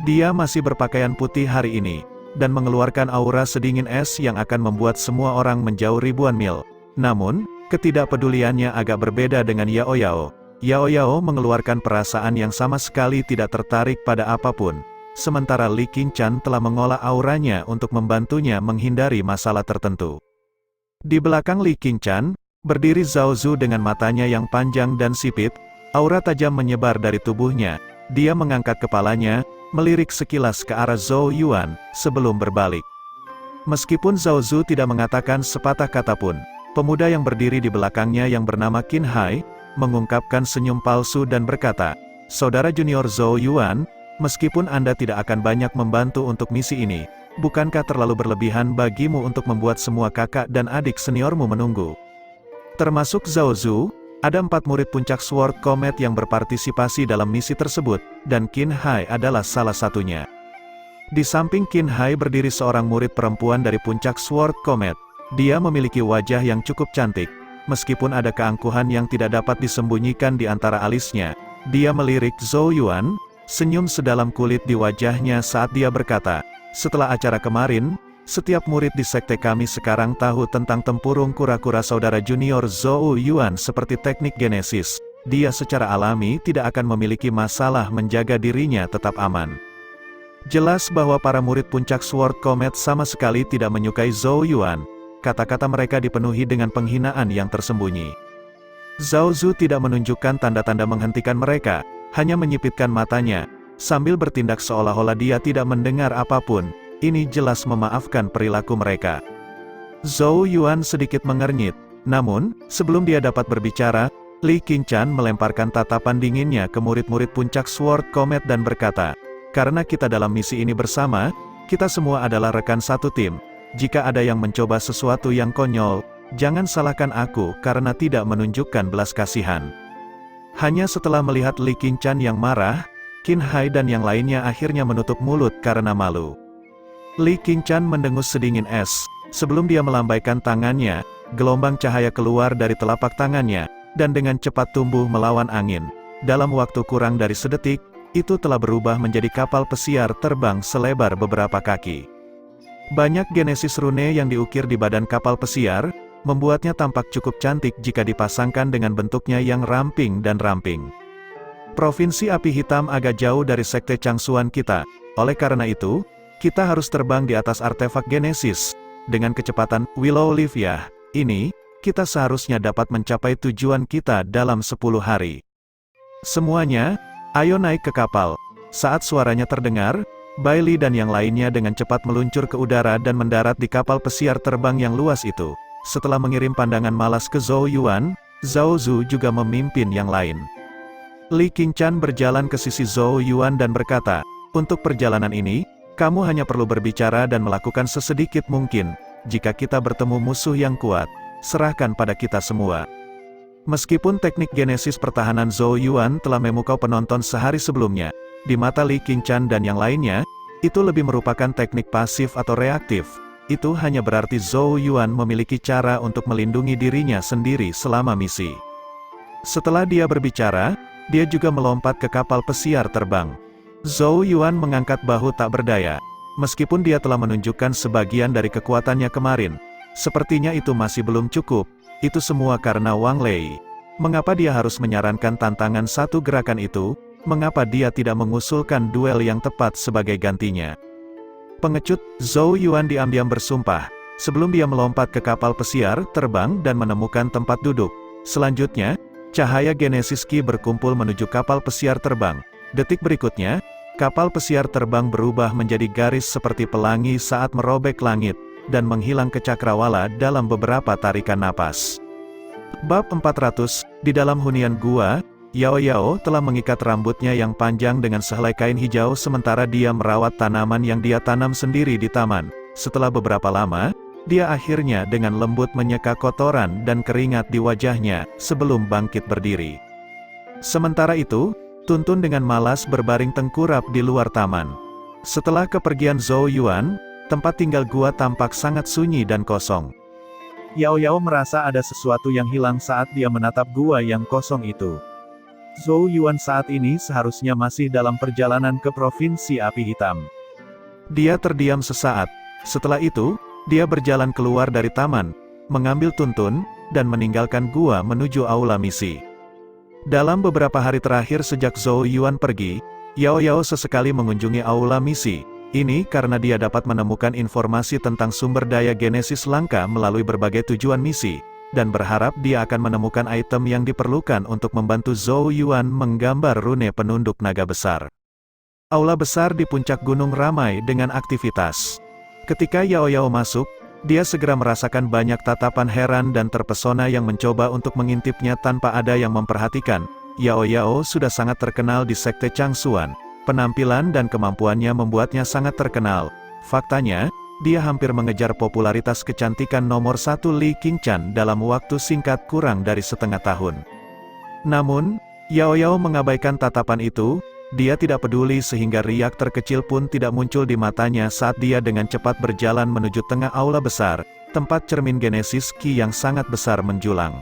Dia masih berpakaian putih hari ini, dan mengeluarkan aura sedingin es yang akan membuat semua orang menjauh ribuan mil. Namun, ketidakpeduliannya agak berbeda dengan Yao Yao. Yao Yao mengeluarkan perasaan yang sama sekali tidak tertarik pada apapun, sementara Li Qingshan telah mengolah auranya untuk membantunya menghindari masalah tertentu. Di belakang Li Qingshan, berdiri Zhao Zu dengan matanya yang panjang dan sipit, aura tajam menyebar dari tubuhnya. Dia mengangkat kepalanya, melirik sekilas ke arah Zhou Yuan, sebelum berbalik. Meskipun Zhao Zu tidak mengatakan sepatah kata pun, pemuda yang berdiri di belakangnya yang bernama Qin Hai, mengungkapkan senyum palsu dan berkata, "Saudara junior Zhou Yuan, meskipun Anda tidak akan banyak membantu untuk misi ini, bukankah terlalu berlebihan bagimu untuk membuat semua kakak dan adik seniormu menunggu?" Termasuk Zhao Zu, ada 4 murid puncak Sword Comet yang berpartisipasi dalam misi tersebut, dan Qin Hai adalah salah satunya. Di samping Qin Hai berdiri seorang murid perempuan dari puncak Sword Comet. Dia memiliki wajah yang cukup cantik. Meskipun ada keangkuhan yang tidak dapat disembunyikan di antara alisnya, dia melirik Zhou Yuan, senyum sedalam kulit di wajahnya saat dia berkata, "Setelah acara kemarin, setiap murid di sekte kami sekarang tahu tentang tempurung kura-kura saudara junior Zhou Yuan seperti teknik genesis. Dia secara alami tidak akan memiliki masalah menjaga dirinya tetap aman." Jelas bahwa para murid puncak Sword Comet sama sekali tidak menyukai Zhou Yuan. Kata-kata mereka dipenuhi dengan penghinaan yang tersembunyi. Zhao Zu tidak menunjukkan tanda-tanda menghentikan mereka, hanya menyipitkan matanya, sambil bertindak seolah-olah dia tidak mendengar apapun. Ini jelas memaafkan perilaku mereka. Zhou Yuan sedikit mengernyit, namun, sebelum dia dapat berbicara, Li Qingshan melemparkan tatapan dinginnya ke murid-murid puncak Sword Comet dan berkata, "Karena kita dalam misi ini bersama, kita semua adalah rekan satu tim. Jika ada yang mencoba sesuatu yang konyol, jangan salahkan aku karena tidak menunjukkan belas kasihan." Hanya setelah melihat Li Qingshan yang marah, Qin Hai dan yang lainnya akhirnya menutup mulut karena malu. Li Qingshan mendengus sedingin es. Sebelum dia melambaikan tangannya, gelombang cahaya keluar dari telapak tangannya, dan dengan cepat tumbuh melawan angin. Dalam waktu kurang dari sedetik, itu telah berubah menjadi kapal pesiar terbang selebar beberapa kaki. Banyak genesis rune yang diukir di badan kapal pesiar, membuatnya tampak cukup cantik jika dipasangkan dengan bentuknya yang ramping dan ramping. Provinsi Api Hitam agak jauh dari sekte Changsuan kita, oleh karena itu, kita harus terbang di atas artefak genesis. Dengan kecepatan Willow Livia ini, kita seharusnya dapat mencapai tujuan kita dalam 10 hari. Semuanya, ayo naik ke kapal. Saat suaranya terdengar, Bailey dan yang lainnya dengan cepat meluncur ke udara dan mendarat di kapal pesiar terbang yang luas itu. Setelah mengirim pandangan malas ke Zhou Yuan, Zhao Zu juga memimpin yang lain. Li Qingshan berjalan ke sisi Zhou Yuan dan berkata, "Untuk perjalanan ini, Kamu hanya perlu berbicara dan melakukan sesedikit mungkin. Jika kita bertemu musuh yang kuat, serahkan pada kita semua. Meskipun teknik genesis pertahanan Zhou Yuan telah memukau penonton sehari sebelumnya, di mata Li Qingchen dan yang lainnya, itu lebih merupakan teknik pasif atau reaktif. Itu hanya berarti Zhou Yuan memiliki cara untuk melindungi dirinya sendiri selama misi. Setelah dia berbicara, dia juga melompat ke kapal pesiar terbang. Zhou Yuan mengangkat bahu tak berdaya. Meskipun dia telah menunjukkan sebagian dari kekuatannya kemarin, sepertinya itu masih belum cukup. Itu semua karena Wang Lei. Mengapa dia harus menyarankan tantangan satu gerakan itu? Mengapa dia tidak mengusulkan duel yang tepat sebagai gantinya? Pengecut, Zhou Yuan diam-diam bersumpah, sebelum dia melompat ke kapal pesiar terbang dan menemukan tempat duduk. Selanjutnya, cahaya Genesis Ki berkumpul menuju kapal pesiar terbang. Detik berikutnya, kapal pesiar terbang berubah menjadi garis seperti pelangi saat merobek langit, dan menghilang ke cakrawala dalam beberapa tarikan napas. Bab 400, di dalam hunian gua, Yao Yao telah mengikat rambutnya yang panjang dengan sehelai kain hijau sementara dia merawat tanaman yang dia tanam sendiri di taman. Setelah beberapa lama, dia akhirnya dengan lembut menyeka kotoran dan keringat di wajahnya, sebelum bangkit berdiri. Sementara itu, Tuntun dengan malas berbaring tengkurap di luar taman. Setelah kepergian Zhou Yuan, tempat tinggal gua tampak sangat sunyi dan kosong. Yao Yao merasa ada sesuatu yang hilang saat dia menatap gua yang kosong itu. Zhou Yuan saat ini seharusnya masih dalam perjalanan ke Provinsi Api Hitam. Dia terdiam sesaat. Setelah itu, dia berjalan keluar dari taman, mengambil Tuntun, dan meninggalkan gua menuju aula misi. Dalam beberapa hari terakhir sejak Zhou Yuan pergi, Yao Yao sesekali mengunjungi aula misi. Ini karena dia dapat menemukan informasi tentang sumber daya genesis langka melalui berbagai tujuan misi, dan berharap dia akan menemukan item yang diperlukan untuk membantu Zhou Yuan menggambar rune penunduk naga besar. Aula besar di puncak gunung ramai dengan aktivitas. Ketika Yao Yao masuk, dia segera merasakan banyak tatapan heran dan terpesona yang mencoba untuk mengintipnya tanpa ada yang memperhatikan. Yao Yao sudah sangat terkenal di Sekte Changsuan. Penampilan dan kemampuannya membuatnya sangat terkenal. Faktanya, dia hampir mengejar popularitas kecantikan nomor 1 Li Qingchen dalam waktu singkat kurang dari setengah tahun. Namun, Yao Yao mengabaikan tatapan itu. Dia tidak peduli sehingga riak terkecil pun tidak muncul di matanya saat dia dengan cepat berjalan menuju tengah aula besar, tempat cermin Genesis Ki yang sangat besar menjulang.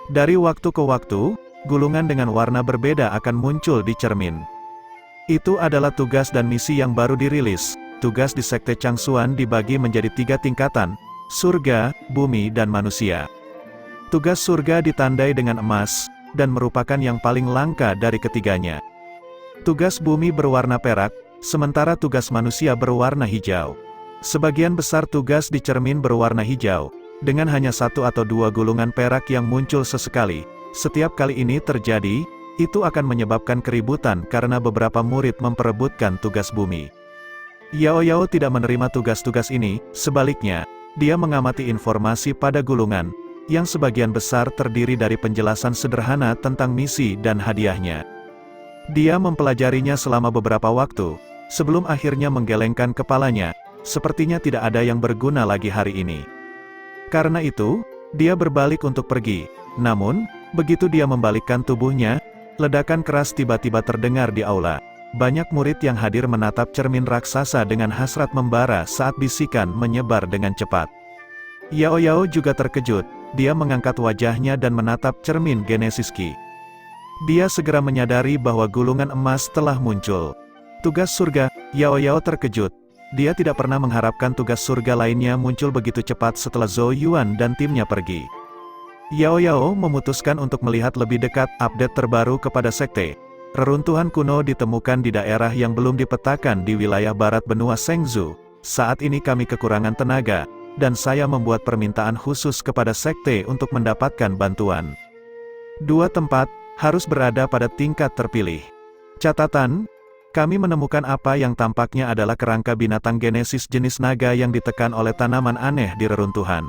Dari waktu ke waktu, gulungan dengan warna berbeda akan muncul di cermin. Itu adalah tugas dan misi yang baru dirilis. Tugas di Sekte Changsuan dibagi menjadi 3 tingkatan, surga, bumi dan manusia. Tugas surga ditandai dengan emas, dan merupakan yang paling langka dari ketiganya. Tugas bumi berwarna perak, sementara tugas manusia berwarna hijau. Sebagian besar tugas di cermin berwarna hijau, dengan hanya 1 atau 2 gulungan perak yang muncul sesekali. Setiap kali ini terjadi, itu akan menyebabkan keributan karena beberapa murid memperebutkan tugas bumi. Yao Yao tidak menerima tugas-tugas ini, sebaliknya, dia mengamati informasi pada gulungan, yang sebagian besar terdiri dari penjelasan sederhana tentang misi dan hadiahnya. Dia mempelajarinya selama beberapa waktu, sebelum akhirnya menggelengkan kepalanya, sepertinya tidak ada yang berguna lagi hari ini. Karena itu, dia berbalik untuk pergi. Namun, begitu dia membalikkan tubuhnya, ledakan keras tiba-tiba terdengar di aula. Banyak murid yang hadir menatap cermin raksasa dengan hasrat membara saat bisikan menyebar dengan cepat. Yao Yao juga terkejut, dia mengangkat wajahnya dan menatap cermin Genesis Ki. Dia segera menyadari bahwa gulungan emas telah muncul. Tugas surga, Yao Yao terkejut. Dia tidak pernah mengharapkan tugas surga lainnya muncul begitu cepat setelah Zhou Yuan dan timnya pergi. Yao Yao memutuskan untuk melihat lebih dekat update terbaru kepada sekte. Reruntuhan kuno ditemukan di daerah yang belum dipetakan di wilayah barat benua Shengzhou. Saat ini kami kekurangan tenaga, dan saya membuat permintaan khusus kepada sekte untuk mendapatkan bantuan. 2 tempat harus berada pada tingkat terpilih. Catatan, kami menemukan apa yang tampaknya adalah kerangka binatang genesis jenis naga yang ditekan oleh tanaman aneh di reruntuhan.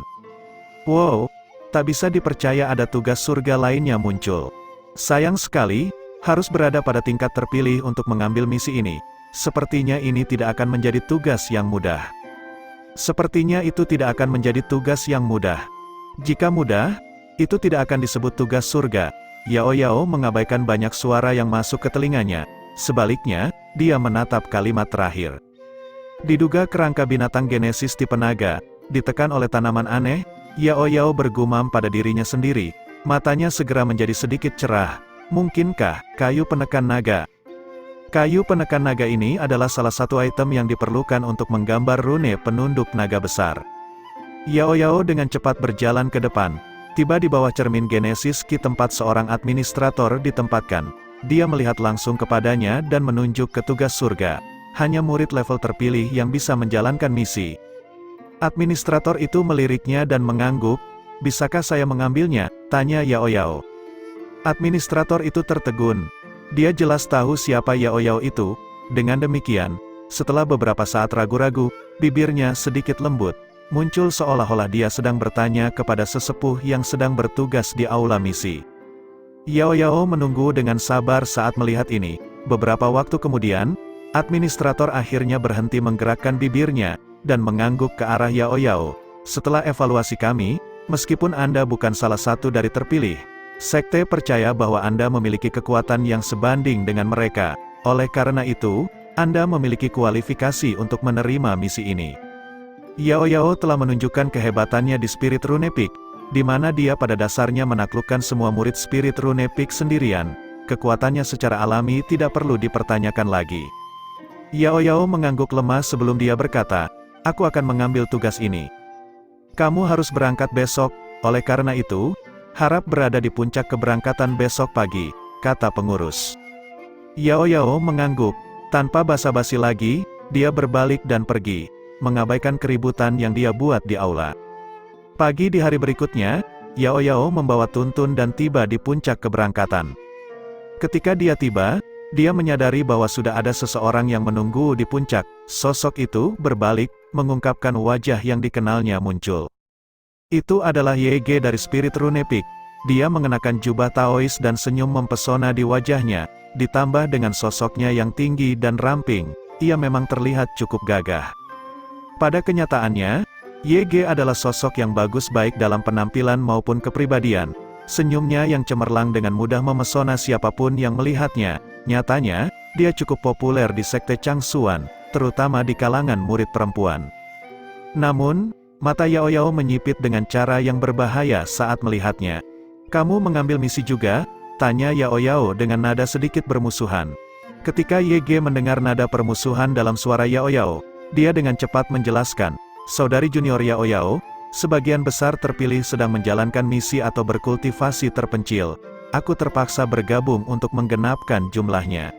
Wow, tak bisa dipercaya ada tugas surga lainnya muncul. Sayang sekali, harus berada pada tingkat terpilih untuk mengambil misi ini. sepertinya ini tidak akan menjadi tugas yang mudah. Sepertinya itu tidak akan menjadi tugas yang mudah. Jika mudah, itu tidak akan disebut tugas surga. Yao Yao mengabaikan banyak suara yang masuk ke telinganya. Sebaliknya, dia menatap kalimat terakhir. Diduga kerangka binatang genesis tipe naga, ditekan oleh tanaman aneh, Yao Yao bergumam pada dirinya sendiri. Matanya segera menjadi sedikit cerah. Mungkinkah kayu penekan naga? Kayu penekan naga ini adalah salah satu item yang diperlukan untuk menggambar rune penunduk naga besar. Yao Yao dengan cepat berjalan ke depan. Tiba di bawah cermin Genesis Ki tempat seorang administrator ditempatkan. Dia melihat langsung kepadanya dan menunjuk ke tugas surga. Hanya murid level terpilih yang bisa menjalankan misi. Administrator itu meliriknya dan mengangguk. Bisakah saya mengambilnya? Tanya Yao Yao. Administrator itu tertegun. Dia jelas tahu siapa Yao Yao itu. Dengan demikian, setelah beberapa saat ragu-ragu, bibirnya sedikit lembut. Muncul seolah-olah dia sedang bertanya kepada sesepuh yang sedang bertugas di aula misi. Yao Yao menunggu dengan sabar saat melihat ini. Beberapa waktu kemudian, administrator akhirnya berhenti menggerakkan bibirnya, dan mengangguk ke arah Yao Yao. Setelah evaluasi kami, meskipun Anda bukan salah satu dari terpilih, Sekte percaya bahwa Anda memiliki kekuatan yang sebanding dengan mereka. Oleh karena itu, Anda memiliki kualifikasi untuk menerima misi ini. Yao Yao telah menunjukkan kehebatannya di Spirit Rune Peak, di mana dia pada dasarnya menaklukkan semua murid Spirit Rune Peak sendirian. Kekuatannya secara alami tidak perlu dipertanyakan lagi. Yao Yao mengangguk lemah sebelum dia berkata, "Aku akan mengambil tugas ini. Kamu harus berangkat besok, oleh karena itu, harap berada di puncak keberangkatan besok pagi," kata pengurus. Yao Yao mengangguk. Tanpa basa-basi lagi, dia berbalik dan pergi, mengabaikan keributan yang dia buat di aula. Pagi di hari berikutnya, Yao Yao membawa tuntun dan tiba di puncak keberangkatan. Ketika dia tiba, dia menyadari bahwa sudah ada seseorang yang menunggu di puncak. Sosok itu berbalik, mengungkapkan wajah yang dikenalnya muncul. Itu adalah YG dari Spirit Rune Peak. Dia mengenakan jubah Taois dan senyum mempesona di wajahnya, ditambah dengan sosoknya yang tinggi dan ramping, ia memang terlihat cukup gagah. Pada kenyataannya, YG adalah sosok yang bagus baik dalam penampilan maupun kepribadian. Senyumnya yang cemerlang dengan mudah memesona siapapun yang melihatnya. Nyatanya, dia cukup populer di Sekte Changsuan, terutama di kalangan murid perempuan. Namun, mata Yao Yao menyipit dengan cara yang berbahaya saat melihatnya. "Kamu mengambil misi juga?" tanya Yao Yao dengan nada sedikit bermusuhan. Ketika YG mendengar nada permusuhan dalam suara Yao Yao, dia dengan cepat menjelaskan, "Saudari junior Yao Yao, sebagian besar terpilih sedang menjalankan misi atau berkultivasi terpencil. Aku terpaksa bergabung untuk menggenapkan jumlahnya."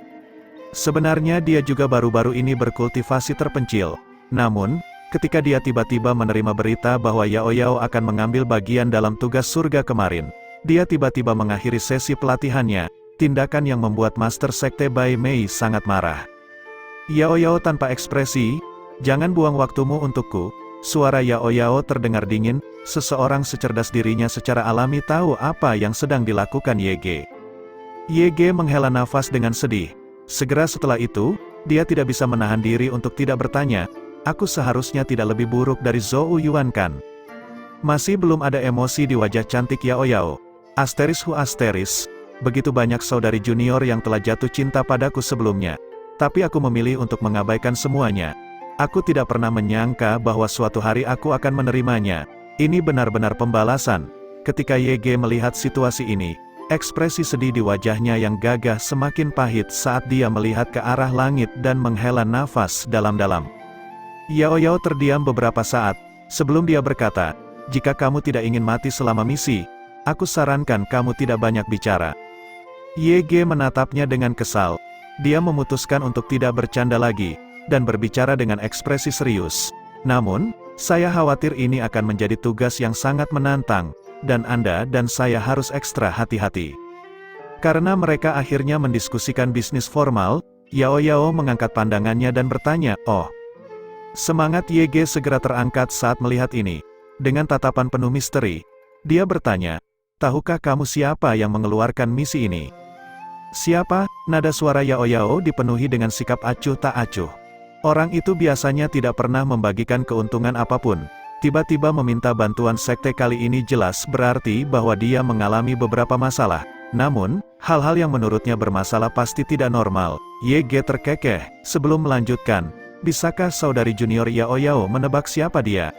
Sebenarnya dia juga baru-baru ini berkultivasi terpencil. Namun, ketika dia tiba-tiba menerima berita bahwa Yao Yao akan mengambil bagian dalam tugas surga kemarin, dia tiba-tiba mengakhiri sesi pelatihannya, tindakan yang membuat Master Sekte Bai Mei sangat marah. Yao Yao tanpa ekspresi, "Jangan buang waktumu untukku." Suara Yao Yao terdengar dingin, seseorang secerdas dirinya secara alami tahu apa yang sedang dilakukan YG. YG menghela nafas dengan sedih. Segera setelah itu, dia tidak bisa menahan diri untuk tidak bertanya, "Aku seharusnya tidak lebih buruk dari Zhou Yuan kan?" Masih belum ada emosi di wajah cantik Yao Yao. Asteris, begitu banyak saudari junior yang telah jatuh cinta padaku sebelumnya. Tapi aku memilih untuk mengabaikan semuanya. Aku tidak pernah menyangka bahwa suatu hari aku akan menerimanya. Ini benar-benar pembalasan. Ketika YG melihat situasi ini, ekspresi sedih di wajahnya yang gagah semakin pahit saat dia melihat ke arah langit dan menghela nafas dalam-dalam. Yao Yao terdiam beberapa saat, sebelum dia berkata, "Jika kamu tidak ingin mati selama misi, aku sarankan kamu tidak banyak bicara." YG menatapnya dengan kesal. Dia memutuskan untuk tidak bercanda lagi, dan berbicara dengan ekspresi serius. "Namun, saya khawatir ini akan menjadi tugas yang sangat menantang, dan Anda dan saya harus ekstra hati-hati." Karena mereka akhirnya mendiskusikan bisnis formal, Yao Yao mengangkat pandangannya dan bertanya, "Oh." Semangat YG segera terangkat saat melihat ini. Dengan tatapan penuh misteri, dia bertanya, "Tahukah kamu siapa yang mengeluarkan misi ini?" Siapa? Nada suara Yao Yao dipenuhi dengan sikap acuh tak acuh. Orang itu biasanya tidak pernah membagikan keuntungan apapun. Tiba-tiba meminta bantuan sekte kali ini jelas berarti bahwa dia mengalami beberapa masalah. Namun, hal-hal yang menurutnya bermasalah pasti tidak normal. YG terkekeh. Sebelum melanjutkan, bisakah saudari junior Yao Yao menebak siapa dia?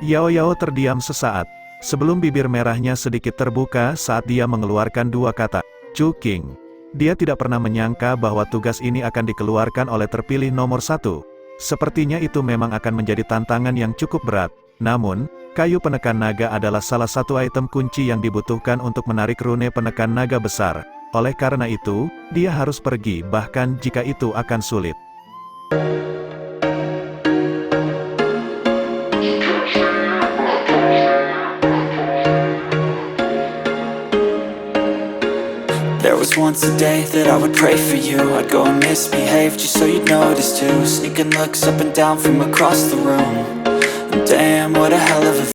Yao Yao terdiam sesaat. Sebelum bibir merahnya sedikit terbuka saat dia mengeluarkan dua kata, Chu King. Dia tidak pernah menyangka bahwa tugas ini akan dikeluarkan oleh terpilih nomor 1. Sepertinya itu memang akan menjadi tantangan yang cukup berat. Namun, kayu penekan naga adalah salah satu item kunci yang dibutuhkan untuk menarik rune penekan naga besar. Oleh karena itu, dia harus pergi bahkan jika itu akan sulit. There was once a day that I would pray for you. I'd go and misbehave just so you'd notice too. Sneaking looks up and down from across the room. And damn, what a hell of a